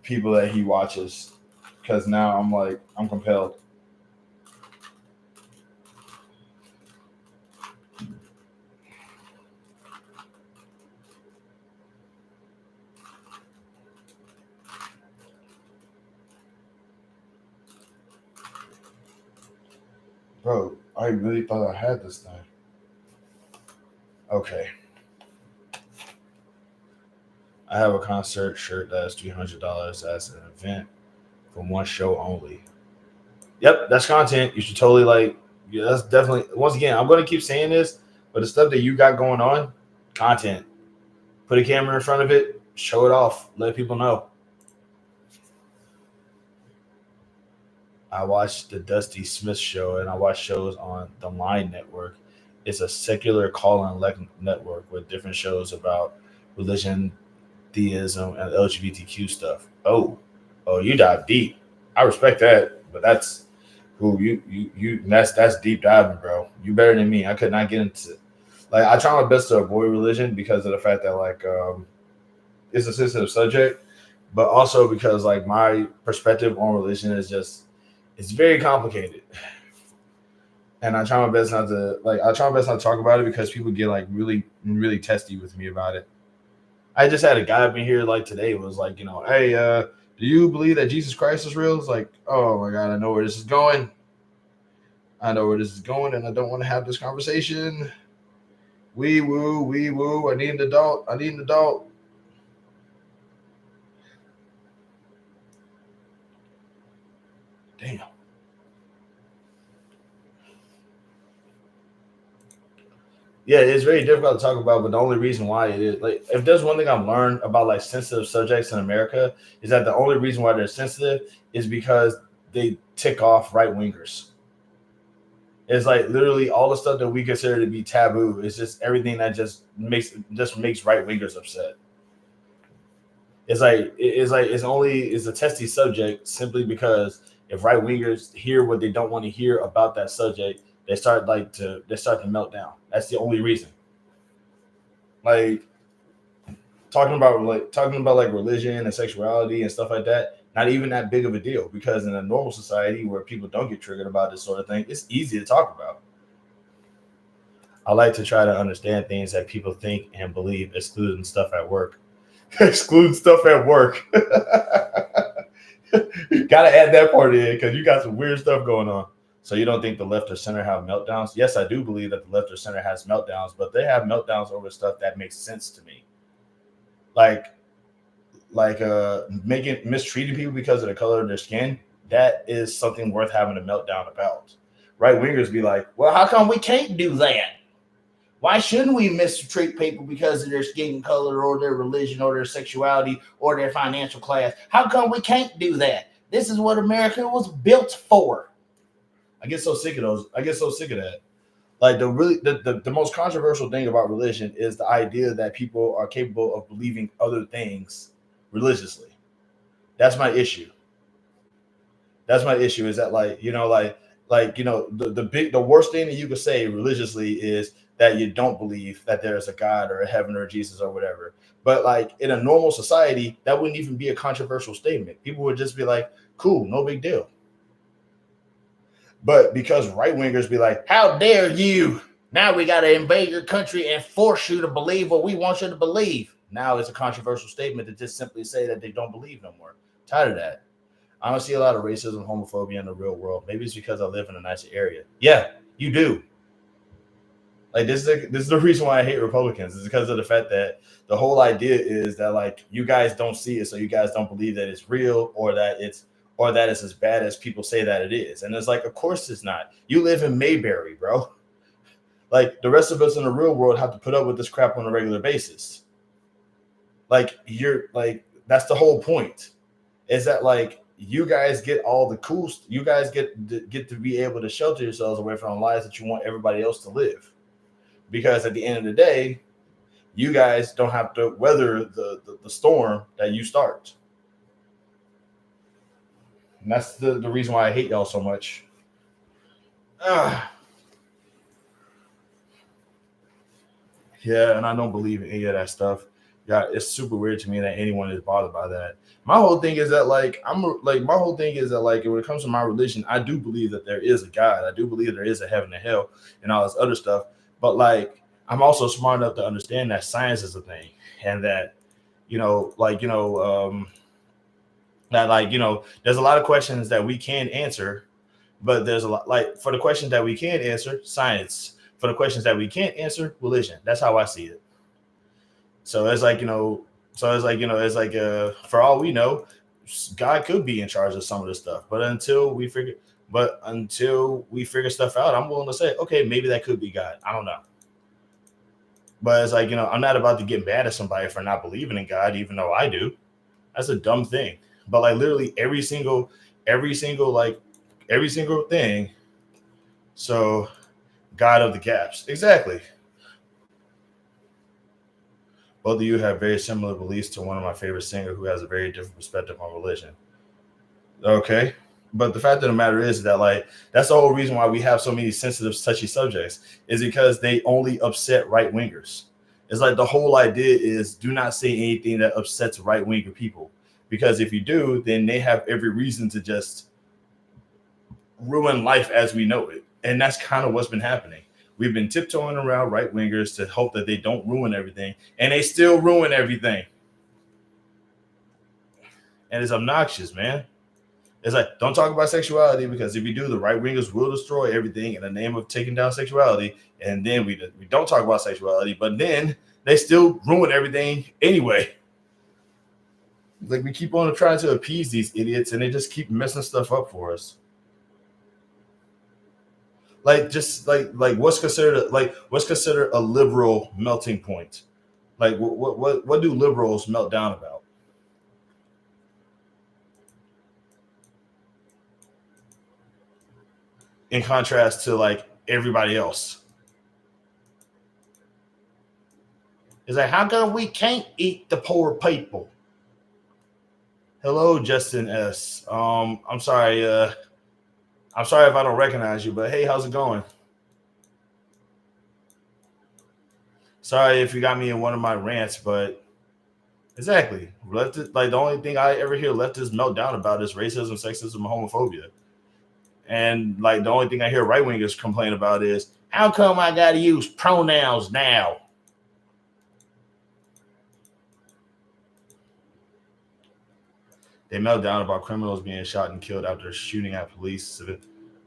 people that he watches because now I'm like I'm compelled. Bro, I really thought I had this thing. Okay. I have a concert shirt that's $300 as an event from one show only. Yep, that's content. You should totally like. Yeah, that's definitely. Once again, I'm gonna keep saying this, but the stuff that you got going on, content. Put a camera in front of it, show it off, let people know. I watched the Dusty Smith show, and I watch shows on the Line Network. It's a secular call-in network with different shows about religion, theism, and LGBTQ stuff. Oh, you dive deep. I respect that, but that's who you. That's deep diving, bro. You better than me. I could not get into. Like I try my best to avoid religion because of the fact that it's a sensitive subject, but also because like my perspective on religion is just it's very complicated. And I try my best not to talk about it because people get like really, really testy with me about it. I just had a guy up in here like today was like, hey, do you believe that Jesus Christ is real? It's like, oh my god, I know where this is going. I know where this is going, and I don't want to have this conversation. Wee woo, wee woo. I need an adult. I need an adult. Damn. Yeah, it's very difficult to talk about, but the only reason why it is like if there's one thing I've learned about like sensitive subjects in America is that the only reason why they're sensitive is because they tick off right wingers. It's like literally all the stuff that we consider to be taboo is just everything that just makes right wingers upset. It's a testy subject simply because if right wingers hear what they don't want to hear about that subject, they start to melt down. That's the only reason. Like talking about like religion and sexuality and stuff like that, not even that big of a deal because in a normal society where people don't get triggered about this sort of thing, it's easy to talk about. I like to try to understand things that people think and believe, excluding stuff at work. Excluding stuff at work. Gotta add that part in because you got some weird stuff going on. So you don't think the left or center have meltdowns? Yes, I do believe that the left or center has meltdowns, but they have meltdowns over stuff that makes sense to me. Like making mistreating people because of the color of their skin, that is something worth having a meltdown about. Right wingers be like, well, how come we can't do that? Why shouldn't we mistreat people because of their skin color or their religion or their sexuality or their financial class? How come we can't do that? This is what America was built for. I get so sick of those. I get so sick of that. Like the most controversial thing about religion is the idea that people are capable of believing other things religiously. That's my issue. That's my issue is that the worst thing that you could say religiously is that you don't believe that there's a God or a heaven or Jesus or whatever. But like in a normal society, that wouldn't even be a controversial statement. People would just be like, cool, no big deal. But because right wingers be like, how dare you? Now we got to invade your country and force you to believe what we want you to believe. Now it's a controversial statement to just simply say that they don't believe no more. Tired of that. I don't see a lot of racism, homophobia in the real world. Maybe it's because I live in a nicer area. Yeah, you do. Like this is the reason why I hate Republicans. Is because of the fact that the whole idea is that like you guys don't see it, so you guys don't believe that it's real or that it's as bad as people say that it is. And it's like, of course it's not. You live in Mayberry, bro. Like the rest of us in the real world have to put up with this crap on a regular basis. Like you're like that's the whole point. Is that like you guys get all the cool you guys get to be able to shelter yourselves away from the lives that you want everybody else to live. Because at the end of the day, you guys don't have to weather the storm that you start. And that's the reason why I hate y'all so much. Yeah, and I don't believe in any of that stuff. Yeah, it's super weird to me that anyone is bothered by that. My whole thing is that like my whole thing is that like when it comes to my religion, I do believe that there is a God. I do believe there is a heaven and hell and all this other stuff. But like I'm also smart enough to understand that science is a thing and that that like there's a lot of questions that we can answer, but there's a lot like for the questions that we can answer, science. For the questions that we can't answer, religion. That's how I see it. So it's like, for all we know, God could be in charge of some of this stuff. Until we figure stuff out, I'm willing to say, okay, maybe that could be God. I don't know. But it's like, I'm not about to get mad at somebody for not believing in God, even though I do. That's a dumb thing. But like literally every single thing. So God of the gaps. Exactly. Both of you have very similar beliefs to one of my favorite singers who has a very different perspective on religion. Okay. But the fact of the matter is that like that's the whole reason why we have so many sensitive, touchy subjects is because they only upset right wingers. It's like the whole idea is do not say anything that upsets right winger people. Because if you do, then they have every reason to just ruin life as we know it. And that's kind of what's been happening. We've been tiptoeing around right wingers to hope that they don't ruin everything, and they still ruin everything. And it's obnoxious, man. It's like, don't talk about sexuality because if you do, the right wingers will destroy everything in the name of taking down sexuality. And then we don't talk about sexuality, but then they still ruin everything anyway. Like we keep on trying to appease these idiots, and they just keep messing stuff up for us. Like just like what's considered a liberal melting point? Like what do liberals melt down about? In contrast to like everybody else. It's like, how come we can't eat the poor people? Hello, Justin S. I'm sorry. I'm sorry if I don't recognize you, but hey, how's it going? Sorry if you got me in one of my rants, but exactly. Like the only thing I ever hear leftists melt down about is racism, sexism, and homophobia. And like the only thing I hear right wingers complain about is how come I got to use pronouns now? They melt down about criminals being shot and killed after shooting at police.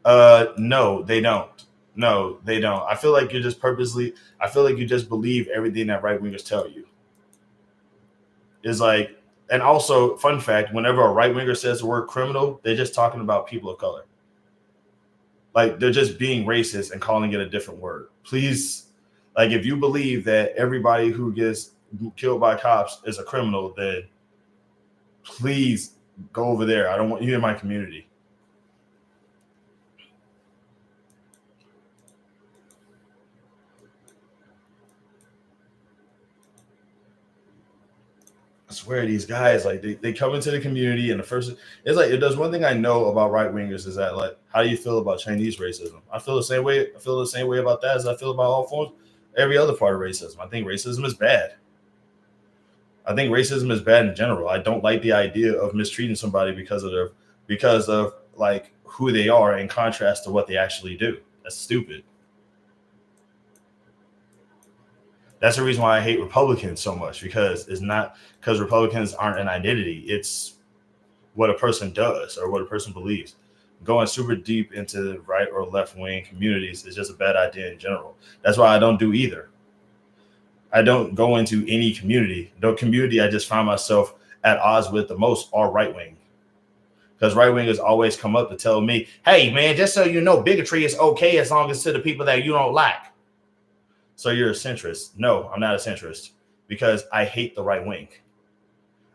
No, they don't. No, they don't. I feel like I feel like you just believe everything that right wingers tell you. Is like, and also, fun fact: whenever a right winger says the word criminal, they're just talking about people of color. Like they're just being racist and calling it a different word. Please, like if you believe that everybody who gets killed by cops is a criminal, then please go over there. I don't want you in my community. I swear these guys like they come into the community and the first it's like if there's one thing I know about right wingers is that like how do you feel about Chinese racism? I feel the same way. I feel the same way about that as I feel about all forms every other part of racism. I think racism is bad. I think racism is bad in general. I don't like the idea of mistreating somebody because of like who they are in contrast to what they actually do. That's stupid. That's the reason why I hate Republicans so much because it's not because Republicans aren't an identity. It's what a person does or what a person believes. Going super deep into the right or left wing communities is just a bad idea in general. That's why I don't do either. I don't go into any community. The community I just find myself at odds with the most are right wing. Because right wingers always come up to tell me, hey, man, just so you know, bigotry is okay as long as to the people that you don't like. So you're a centrist. No, I'm not a centrist because I hate the right wing.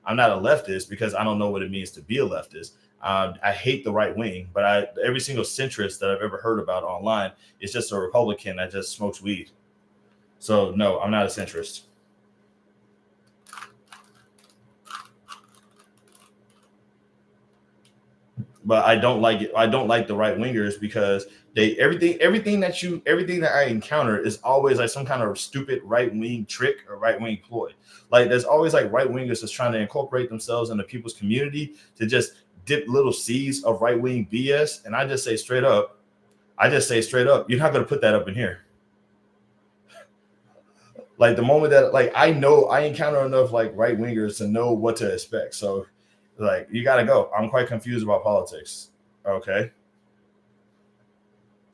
I'm not a leftist because I don't know what it means to be a leftist. I hate the right wing, but every single centrist that I've ever heard about online is just a Republican that just smokes weed. So no, I'm not a centrist. But I don't like it. I don't like the right wingers because everything that I encounter is always like some kind of stupid right wing trick or right wing ploy. Like there's always like right wingers that's trying to incorporate themselves into people's community to just dip little seeds of right wing BS. And I just say straight up, you're not gonna put that up in here. Like the moment that like I know I encounter enough like right wingers to know what to expect. So like you gotta go. I'm quite confused about politics. Okay.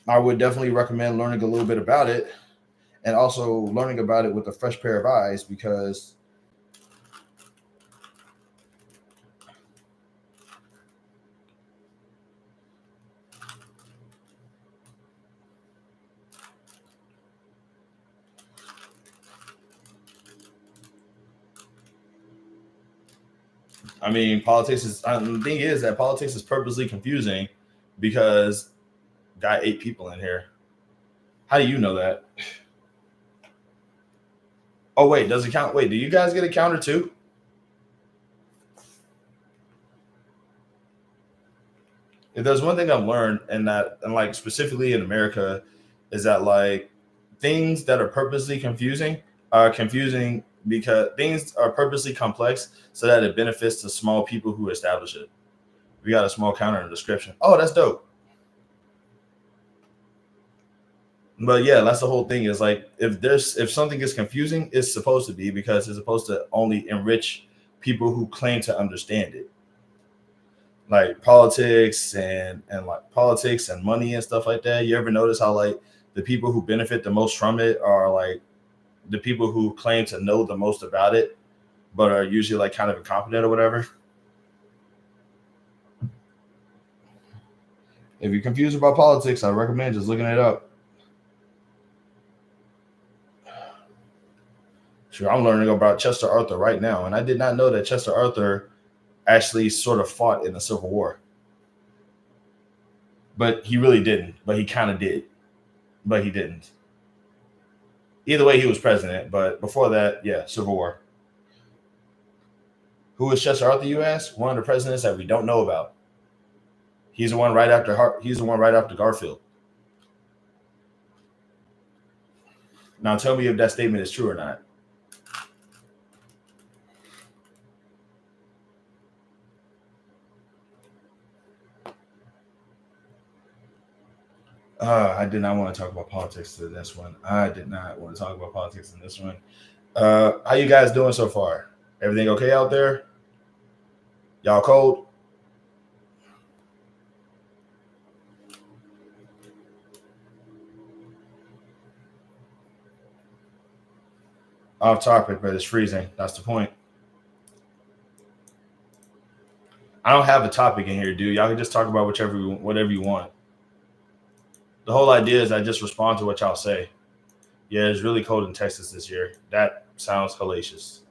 I would definitely recommend learning a little bit about it and also learning about it with a fresh pair of eyes because I mean politics is the thing is that politics is purposely confusing because got 8 people in here. How do you know that? Oh wait, does it count? Wait, do you guys get a counter too? If there's one thing I've learned, and like specifically in America, is that like things that are purposely confusing are confusing because things are purposely complex so that it benefits the small people who establish it. We got a small counter in the description. Oh, that's dope. But yeah, that's the whole thing. Is like if something is confusing, it's supposed to be because it's supposed to only enrich people who claim to understand it. Like politics and money and stuff like that. You ever notice how like the people who benefit the most from it are like the people who claim to know the most about it, but are usually like kind of incompetent or whatever. If you're confused about politics, I recommend just looking it up. Sure, I'm learning about Chester Arthur right now, and I did not know that Chester Arthur actually sort of fought in the Civil War. But he really didn't. But he kind of did. But he didn't. Either way, he was president. But before that, yeah, Civil War. Who is Chester Arthur? You ask. One of the presidents that we don't know about. He's the one right after He's the one right after Garfield. Now tell me if that statement is true or not. I did not want to talk about politics in this one. I did not want to talk about politics in this one. How you guys doing so far? Everything okay out there? Y'all cold? Off topic, but it's freezing. That's the point. I don't have a topic in here, dude. Y'all can just talk about whatever you want. The whole idea is I just respond to what y'all say. Yeah, it's really cold in Texas this year. That sounds hellacious.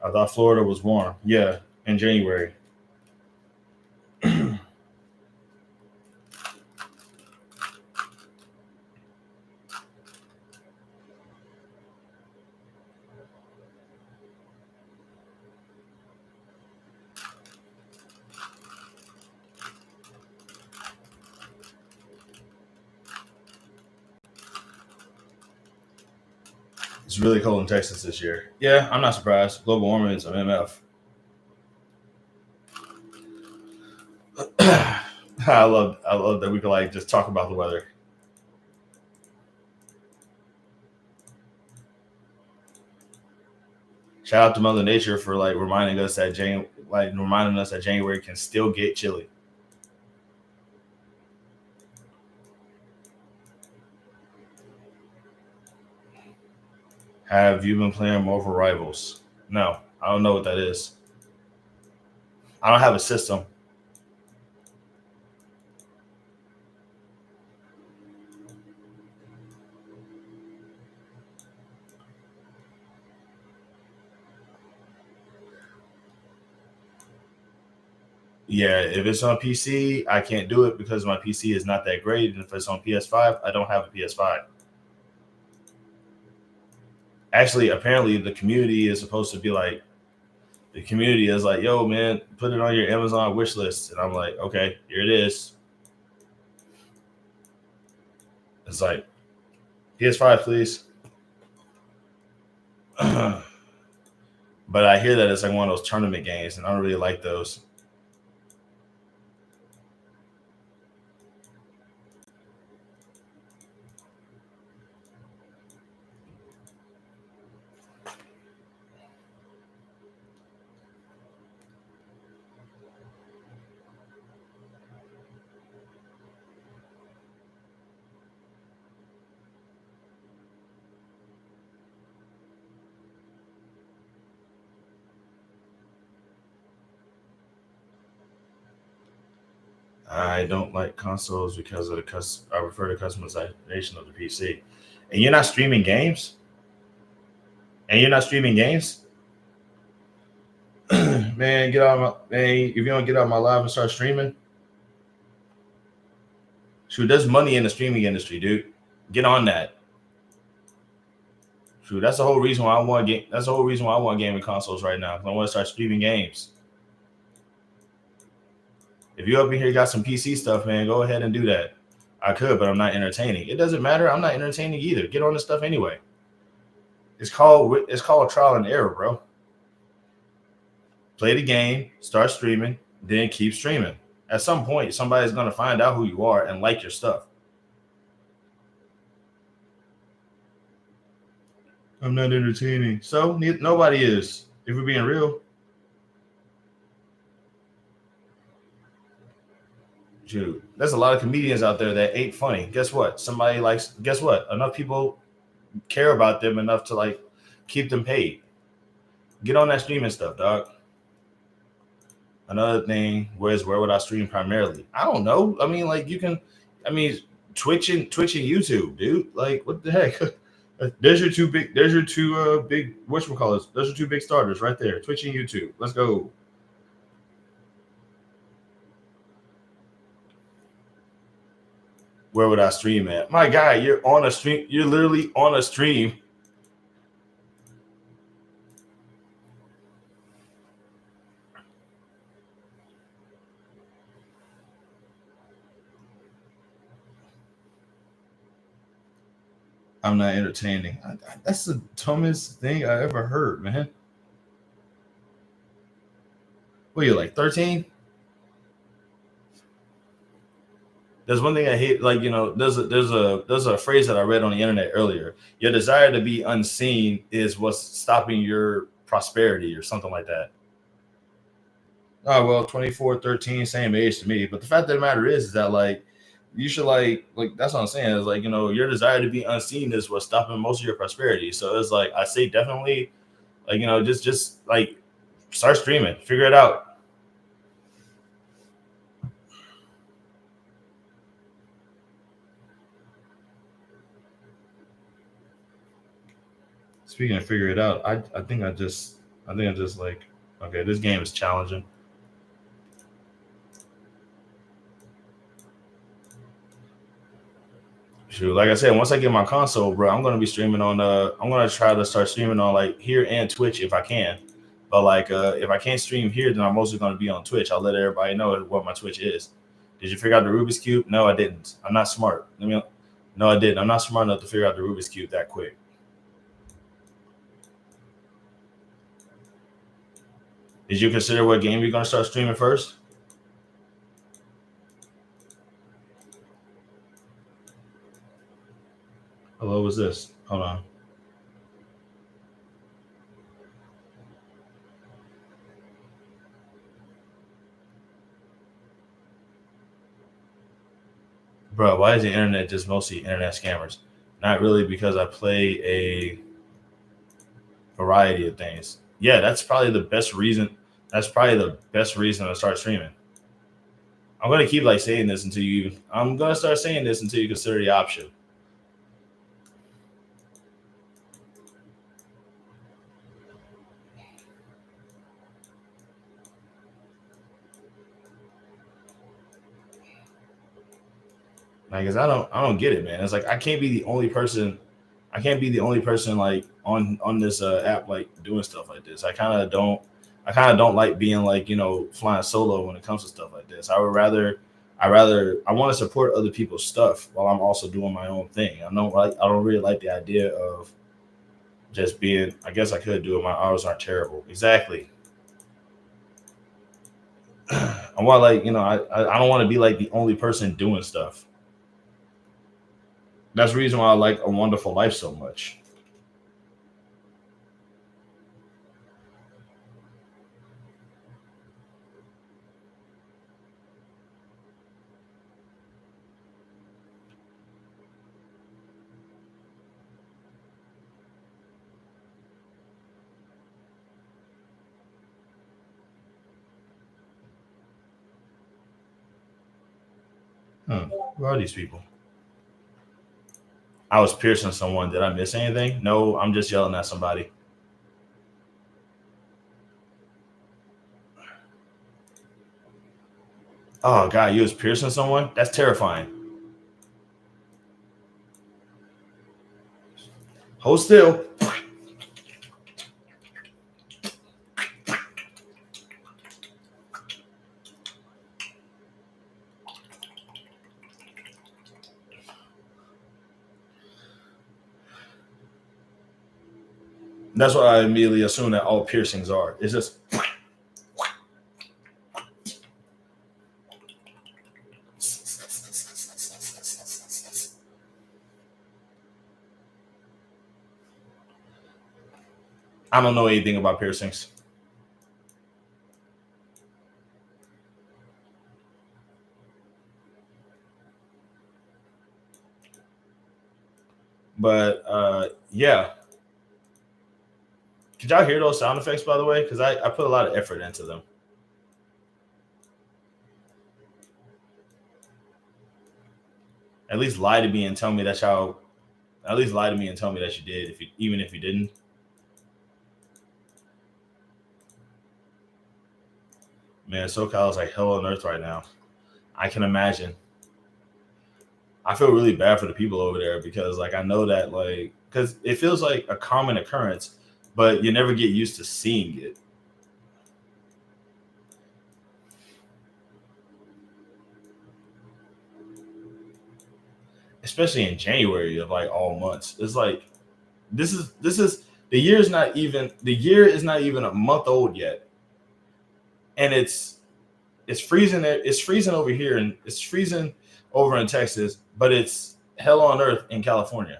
I thought Florida was warm. Yeah, in January. It's really cold in Texas this year. Yeah, I'm not surprised. Global warming is an MF. I love that we could like just talk about the weather. Shout out to Mother Nature for like reminding us that January can still get chilly. Have you been playing Marvel Rivals? No, I don't know what that is. I don't have a system. Yeah, if it's on PC, I can't do it because my PC is not that great. And if it's on PS5, I don't have a PS5. Actually, apparently, the community is supposed to be like, the community is like, yo, man, put it on your Amazon wish list. And I'm like, okay, here it is. It's like, PS5, please. But I hear that it's like one of those tournament games, and I don't really like those. I don't like consoles because of I prefer the customization of the PC. And you're not streaming games? And you're not streaming games? Man, get out of my man, if you don't get out of my live and start streaming, shoot, there's money in the streaming industry, dude. Get on that. Shoot, that's the whole reason why I want game. That's the whole reason why I want gaming consoles right now. I want to start streaming games. If you up in here got some PC stuff, man, go ahead and do that. I could, but I'm not entertaining. It doesn't matter. I'm not entertaining either. Get on the stuff anyway. It's called trial and error, bro. Play the game, start streaming, then keep streaming. At some point, somebody's gonna find out who you are and like your stuff. I'm not entertaining. So nobody is. If we're being real. Dude, there's a lot of comedians out there that ain't funny. Guess what? Guess what? Enough people care about them enough to like keep them paid. Get on that streaming stuff, dog. Another thing, where would I stream primarily? I don't know. I mean, like you can, I mean, Twitch and YouTube, dude. Like, what the heck? There's your two big. There's your two big. Whatchamacallits. Those are two big starters right there. Twitch and YouTube. Let's go. Where would I stream at? My guy, you're on a stream. You're literally on a stream. I'm not entertaining. That's the dumbest thing I ever heard, man. What are you like 13? There's one thing I hate, like there's a phrase that I read on the internet earlier. Your desire to be unseen is what's stopping your prosperity, or something like that. Oh well, 24, 13, same age to me. But the fact of the matter is that like you should like that's what I'm saying. Is like, your desire to be unseen is what's stopping most of your prosperity. So it's like I say definitely like just like start streaming, figure it out. Speaking of figure it out, I think I just like, okay, this game is challenging. Shoot, like I said, once I get my console, bro, I'm gonna be streaming on. I'm gonna try to start streaming on like here and Twitch if I can. But like, if I can't stream here, then I'm mostly gonna be on Twitch. I'll let everybody know what my Twitch is. Did you figure out the Rubik's cube? No, I didn't. I'm not smart. No, I didn't. I'm not smart enough to figure out the Rubik's cube that quick. Did you consider what game you're gonna start streaming first? Hello, what's this? Hold on. Bro, why is the internet just mostly internet scammers? Not really, because I play a variety of things. Yeah, that's probably the best reason. That's probably the best reason to start streaming. I'm gonna keep like saying this until you. I'm gonna start saying this until you consider the option. Like, cause I don't get it, man. It's like I can't be the only person. I can't be the only person like on this app like doing stuff like this. I kind of don't. I kind of don't like being like flying solo when it comes to stuff like this. I would rather. I want to support other people's stuff while I'm also doing my own thing. I don't really like the idea of just being. I guess I could do it. My hours aren't terrible. Exactly. I want like I don't want to be like the only person doing stuff. That's the reason why I like A Wonderful Life so much. Who are these people? I was piercing someone. Did I miss anything? No, I'm just yelling at somebody. Oh God, you was piercing someone? That's terrifying. Hold still. That's what I immediately assume that all piercings are. It's just I don't know anything about piercings. But yeah. Could y'all hear those sound effects by the way? Because I put a lot of effort into them. At least lie to me and tell me that y'all at least lie to me and tell me that you did, if you even if you didn't. Man, SoCal is like hell on earth right now. I can imagine. I feel really bad for the people over there because like I know that like because it feels like a common occurrence, but you never get used to seeing it. Especially in January of like all months. It's like this is the year is not even a month old yet. And it's freezing there. It's freezing over here and it's freezing over in Texas, but it's hell on earth in California.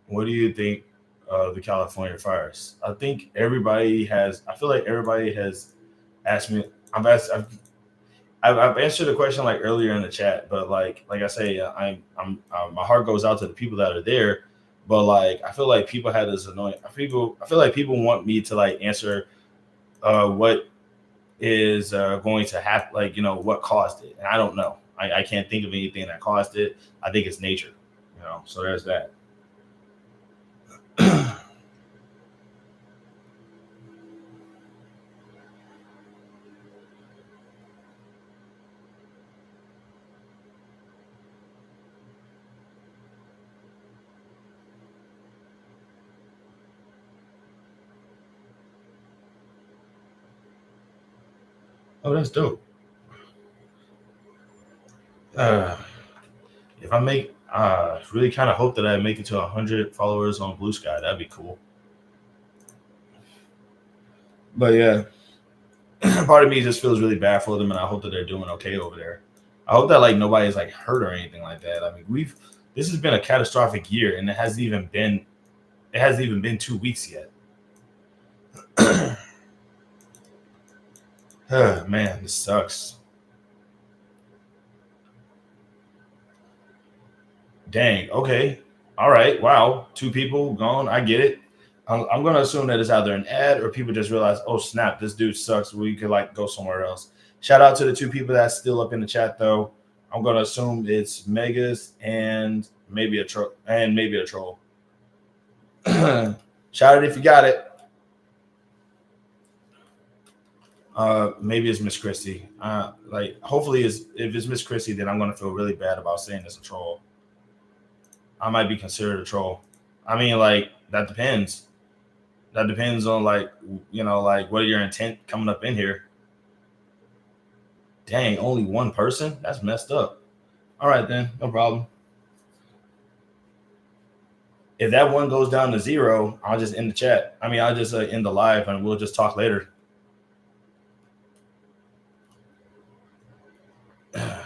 What do you think of the California fires? I feel like everybody has asked me. I've answered the question like earlier in the chat, but like I say, my heart goes out to the people that are there. But like I feel like people had this annoying people. I feel like people want me to like answer what is going to happen, like what caused it, and I don't know. I can't think of anything that caused it. I think it's nature, So there's that. Oh, that's dope. Uh, if I make, Really kind of hope that I make it to 100 followers on Blue Sky. That'd be cool. But yeah, part of me just feels really bad for them, and I hope that they're doing okay over there. I hope that like nobody's like hurt or anything like that. I mean, we've this has been a catastrophic year, and it hasn't even been 2 weeks yet. Man, this sucks. Dang. Okay. All right. Wow. Two people gone. I get it. I'm gonna assume that it's either an ad or people just realize, oh snap, this dude sucks. We could like go somewhere else. Shout out to the two people that's still up in the chat though. I'm gonna assume it's Megas and maybe a troll. Shout it if you got it. Maybe it's Miss Christie. Like hopefully is if it's Miss Christie, then I'm gonna feel really bad about saying it's a troll. I might be considered a troll. I mean, like that depends. That depends on like like what are your intent coming up in here. Dang, only one person? That's messed up. All right then, no problem. If that one goes down to zero, I'll just end the chat. I mean, I'll just end the live and we'll just talk later. But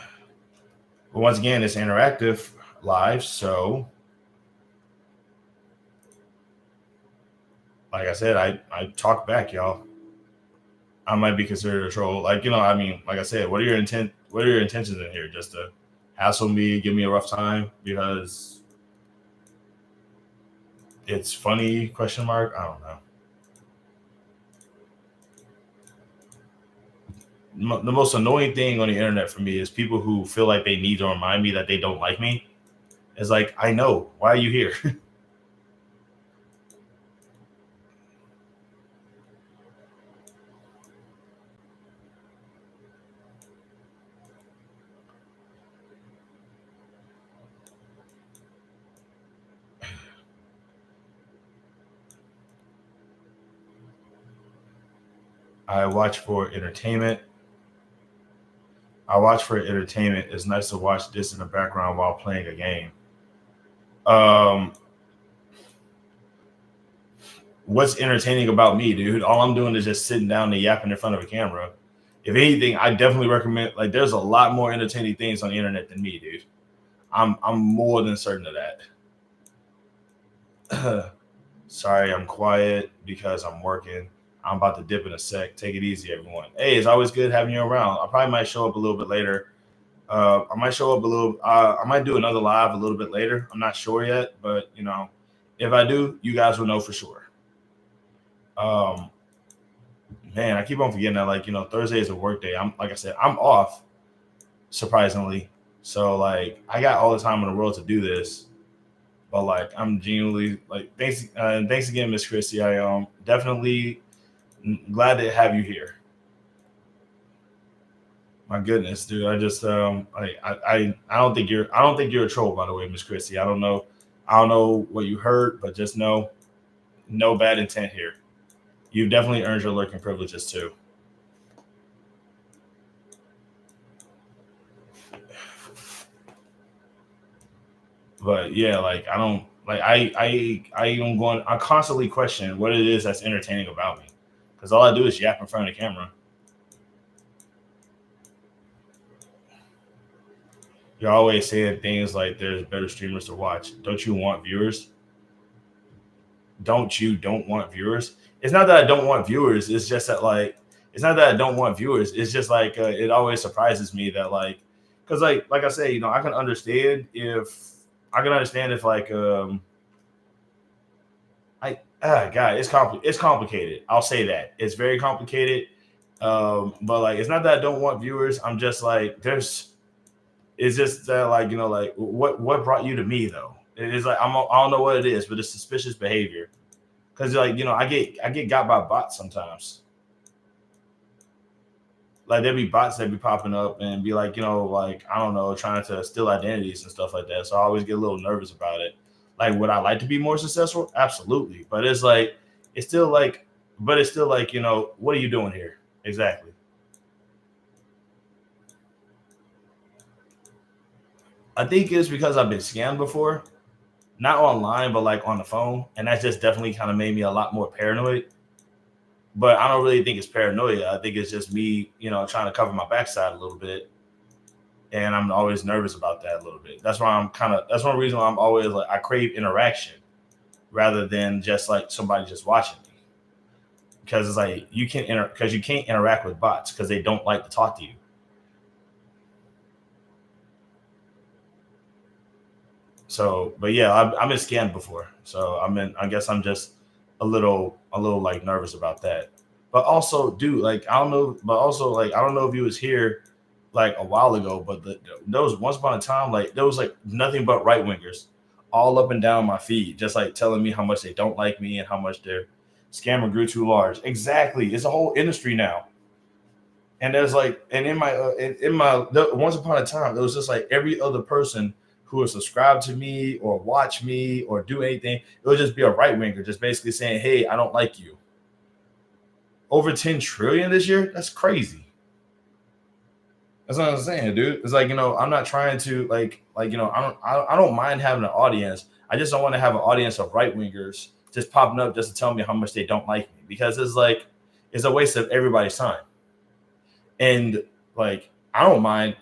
once again, it's interactive live, so like I said, I talk back, y'all. I might be considered a troll. Like, I mean, like I said, what are your intentions in here? Just to hassle me, give me a rough time because it's funny, question mark? I don't know. The most annoying thing on the internet for me is people who feel like they need to remind me that they don't like me. It's like, I know. Why are you here? I watch for entertainment. I watch for entertainment. It's nice to watch this in the background while playing a game. Um, what's entertaining about me, dude? All I'm doing is just sitting down and yapping in front of a camera. If anything, I definitely recommend. Like, there's a lot more entertaining things on the internet than me, dude. I'm more than certain of that. Sorry, I'm quiet because I'm working. I'm about to dip in a sec. Take it easy, everyone. Hey, it's always good having you around. I probably might show up a little bit later. I might show up a little. I might do another live a little bit later. I'm not sure yet, but if I do, you guys will know for sure. Um, man, I keep on forgetting that. Like, Thursday is a work day. Like I said, I'm off surprisingly. So like, I got all the time in the world to do this. But like, I'm genuinely like, thanks again, Miss Christie. I definitely glad to have you here. My goodness, dude. I just I don't think you're a troll, by the way, Miss Christie. I don't know what you heard, but just know no bad intent here. You've definitely earned your lurking privileges too. But yeah, like I don't like I am going. I constantly question what it is that's entertaining about me, because all I do is yap in front of the camera. You're always saying things like there's better streamers to watch. Don't you want viewers? Don't want viewers? It's not that I don't want viewers. It's just that like it's not that I don't want viewers. It's just like it always surprises me that like because like I say, I can understand if like God, it's complicated. I'll say that it's very complicated. But like it's not that I don't want viewers. I'm just like it's just that like like what brought you to me though? It is like I don't know what it is, but it's suspicious behavior. Because like I get got by bots sometimes. Like there be bots that be popping up and be like like I don't know trying to steal identities and stuff like that. So I always get a little nervous about it. Like would I like to be more successful? Absolutely, but it's still like it's still like what are you doing here exactly? I think it's because I've been scammed before, not online, but like on the phone, and that just definitely kind of made me a lot more paranoid. But I don't really think it's paranoia. I think it's just me, trying to cover my backside a little bit, and I'm always nervous about that a little bit. That's why that's one reason why I'm always like I crave interaction rather than just like somebody just watching me. Because it's like you can't interact with bots because they don't like to talk to you. So, but yeah, I've been scammed before, so I guess I'm just a little like nervous about that. But also, dude, like I don't know, but also like I don't know if you was here like a while ago, but there was once upon a time like there was like nothing but right wingers all up and down my feed, just like telling me how much they don't like me and how much their scammer grew too large. Exactly, it's a whole industry now. And there's like, and once upon a time, it was just like every other person who would subscribe to me or watch me or do anything, it would just be a right winger, just basically saying, "Hey, I don't like you." Over 10 trillion this year? That's crazy. That's what I'm saying, dude. It's like I'm not trying to I don't mind having an audience. I just don't want to have an audience of right wingers just popping up just to tell me how much they don't like me because it's a waste of everybody's time. And like I don't mind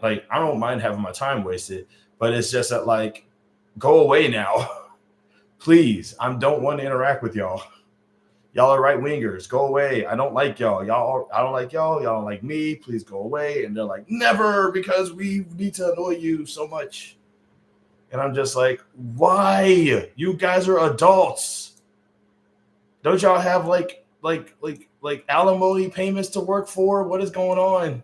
having my time wasted, but it's just that like go away now. Please. I don't want to interact with y'all. Y'all are right wingers. Go away. I don't like y'all. I don't like y'all. Y'all don't like me. Please go away. And they're like, never, because we need to annoy you so much. And I'm just like, why? You guys are adults. Don't y'all have like alimony payments to work for? What is going on?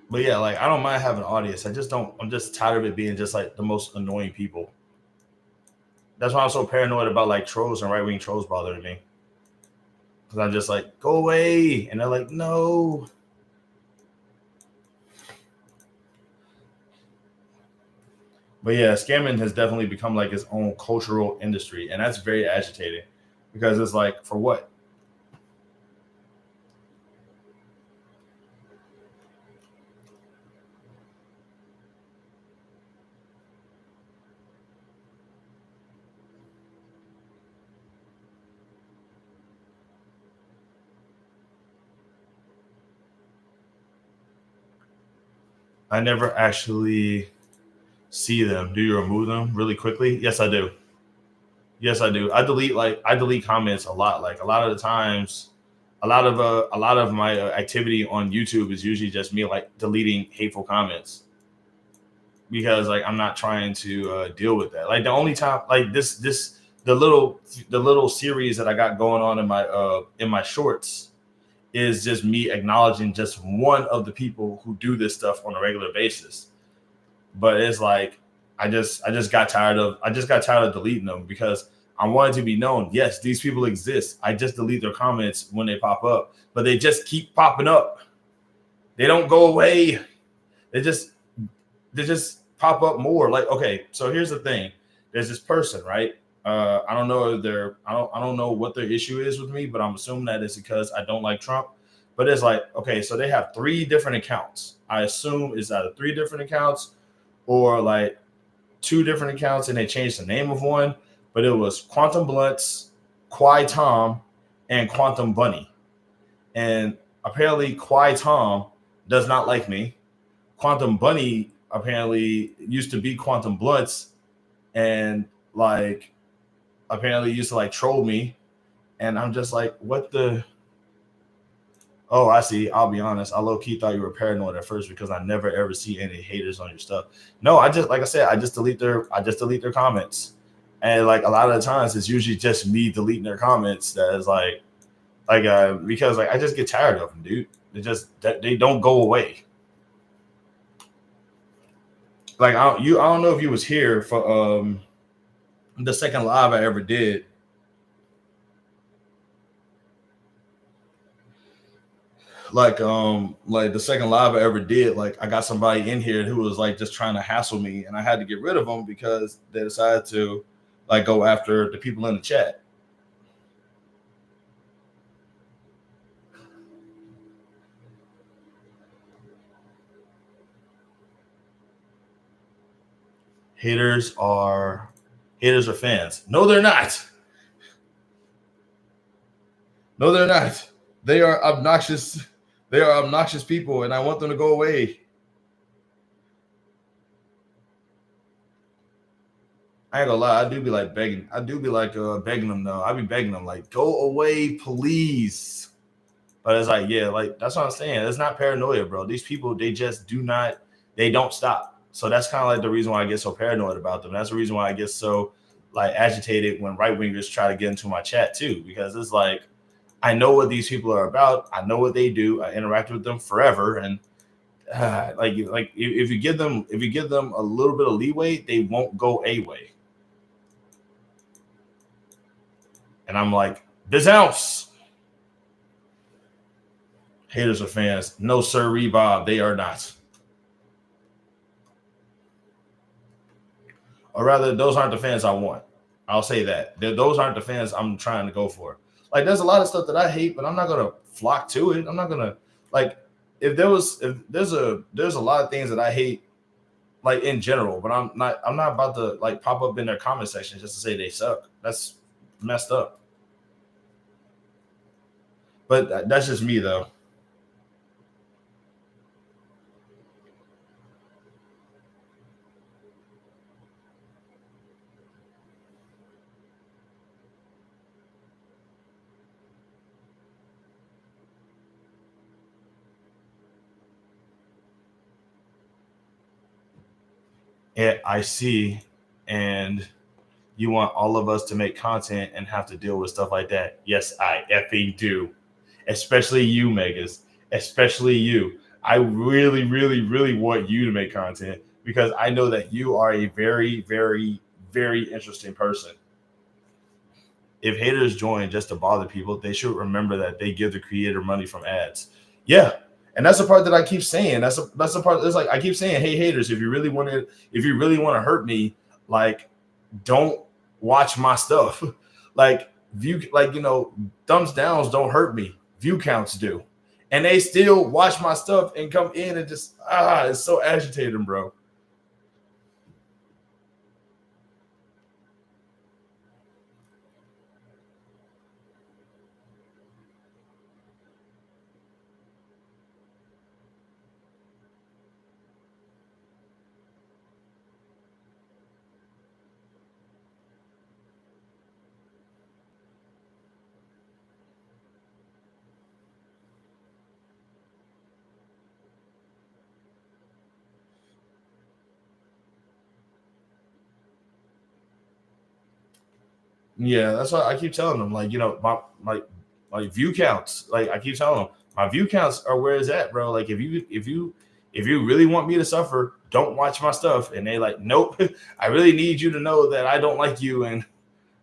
But yeah, like I don't mind having an audience. I just don't. I'm just tired of it being just like the most annoying people. That's why I'm so paranoid about like trolls and right wing trolls bothering me. Because I'm just like, go away, and they're like, no. But yeah, scamming has definitely become like its own cultural industry, and that's very agitating because it's like, for what? I never actually see them. Do you remove them really quickly? Yes, I do. Yes, I do. I delete comments a lot. Like a lot of the times, a lot of my activity on YouTube is usually just me like deleting hateful comments because like I'm not trying to deal with that. Like the only time like this the little series that I got going on in my shorts is just me acknowledging just one of the people who do this stuff on a regular basis. But it's like I just got tired of deleting them because I wanted to be known. Yes, these people exist. I just delete their comments when they pop up, but they just keep popping up. They don't go away. They just they just pop up more. Like, okay, so here's the thing. There's this person, right? I don't know if they're I don't know what their issue is with me, but I'm assuming that it's because I don't like Trump. But it's like, okay, so they have three different accounts. I assume it's either three different accounts or like two different accounts and they changed the name of one, but it was Quantum Blunts, Quai Tom, and Quantum Bunny. And apparently Quai Tom does not like me. Quantum Bunny apparently used to be Quantum Blunts and like apparently used to like troll me. And I'm just like, what the Oh, I see. I'll be honest. I low key thought you were paranoid at first because I never ever see any haters on your stuff. No, I just like I said, I just delete their comments. And like a lot of the times it's usually just me deleting their comments that is because like I just get tired of them, dude. They don't go away. Like I don't know if you was here for the second live I ever did. like the second live I ever did, like I got somebody in here who was like just trying to hassle me, and I had to get rid of them because they decided to like go after the people in the chat. Haters are fans. No, they're not. No, they're not. They are obnoxious. They are obnoxious people, and I want them to go away. I ain't gonna lie, I do be like begging. I do be like begging them though. I be begging them like, go away, please. But it's like, yeah, like that's what I'm saying. It's not paranoia, bro. These people, they just they don't stop. So that's kind of like the reason why I get so paranoid about them. That's the reason why I get so like agitated when right wingers try to get into my chat too, because it's like I know what these people are about. I know what they do. I interact with them forever, and like if you give them a little bit of leeway, they won't go away. And I'm like, this ounce. Haters are fans. No, sir, Bob. They are not. Or rather, those aren't the fans I want. I'll say that. Those aren't the fans I'm trying to go for. Like, there's a lot of stuff that I hate, but I'm not gonna flock to it. I'm not gonna like if there's a lot of things that I hate, like in general, but I'm not about to like pop up in their comment section just to say they suck. That's messed up. But that's just me though. Yeah, I see. And you want all of us to make content and have to deal with stuff like that. Yes, I effing do. Especially you, Megas. Especially you. I really, really, really want you to make content because I know that you are a very, very, very interesting person. If haters join just to bother people, they should remember that they give the creator money from ads. Yeah. And that's the part that I keep saying. That's the part that's like I keep saying, hey haters, if you really want to hurt me, like don't watch my stuff. Like view, like thumbs downs don't hurt me. View counts do. And they still watch my stuff and come in and just it's so agitating, bro. Yeah, that's why I keep telling them, like, my view counts. Like I keep telling them, my view counts are where it's at, bro. Like if you really want me to suffer, don't watch my stuff. And they like, nope. I really need you to know that I don't like you, and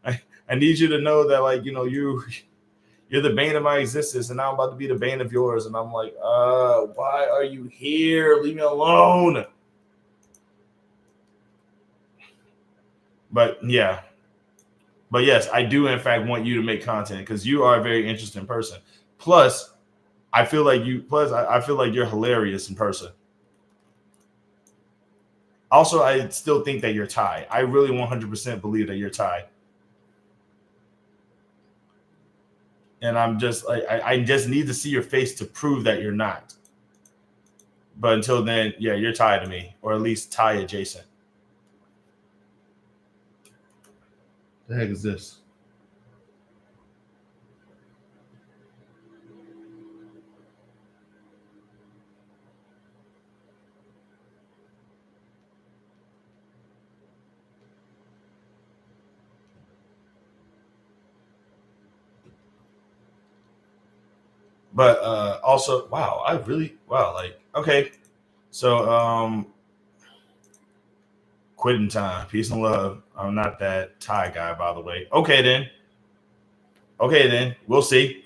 I need you to know that like you're the bane of my existence, and now I'm about to be the bane of yours. And I'm like, why are you here? Leave me alone. But yeah. But yes, I do in fact want you to make content because you are a very interesting person. Plus, I feel like I feel like you're hilarious in person. Also, I still think that you're Ty. I really 100% believe that you're Ty. And I'm just like I just need to see your face to prove that you're not. But until then, yeah, you're Ty to me, or at least Ty adjacent. The heck is this? But also, wow, like okay. So quitting time, peace and love. I'm not that Thai guy, by the way. Okay then, we'll see.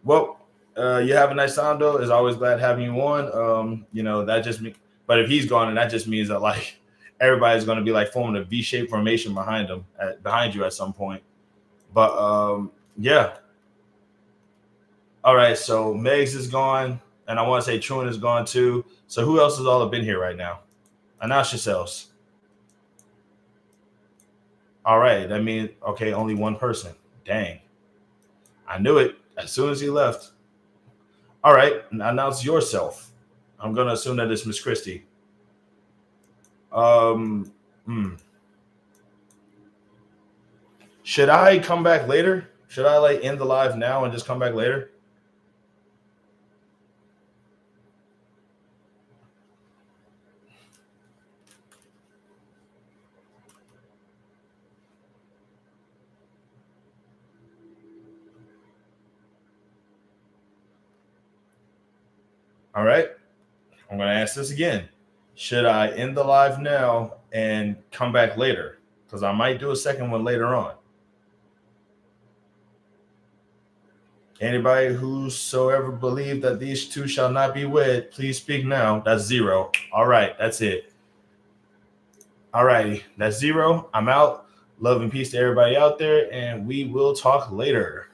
Well, you have a nice time though. It's always glad having you on. That just me. But if he's gone, and that just means that like everybody's going to be like forming a V-shaped formation behind you at some point. But yeah. All right. So Megs is gone, and I want to say Truan is gone too. So who else has all been here right now? Announce yourselves. All right. That means okay, only one person. Dang. I knew it as soon as he left. All right, announce yourself. I'm gonna assume that it's Miss Christie. Um, hmm. Should I come back later? Should I like end the live now and just come back later? All right. I'm gonna ask this again. Should I end the live now and come back later? Because I might do a second one later on. Anybody whosoever believe that these two shall not be wed, please speak now. That's 0. All right, that's it. All righty, that's 0. I'm out. Love and peace to everybody out there, and we will talk later.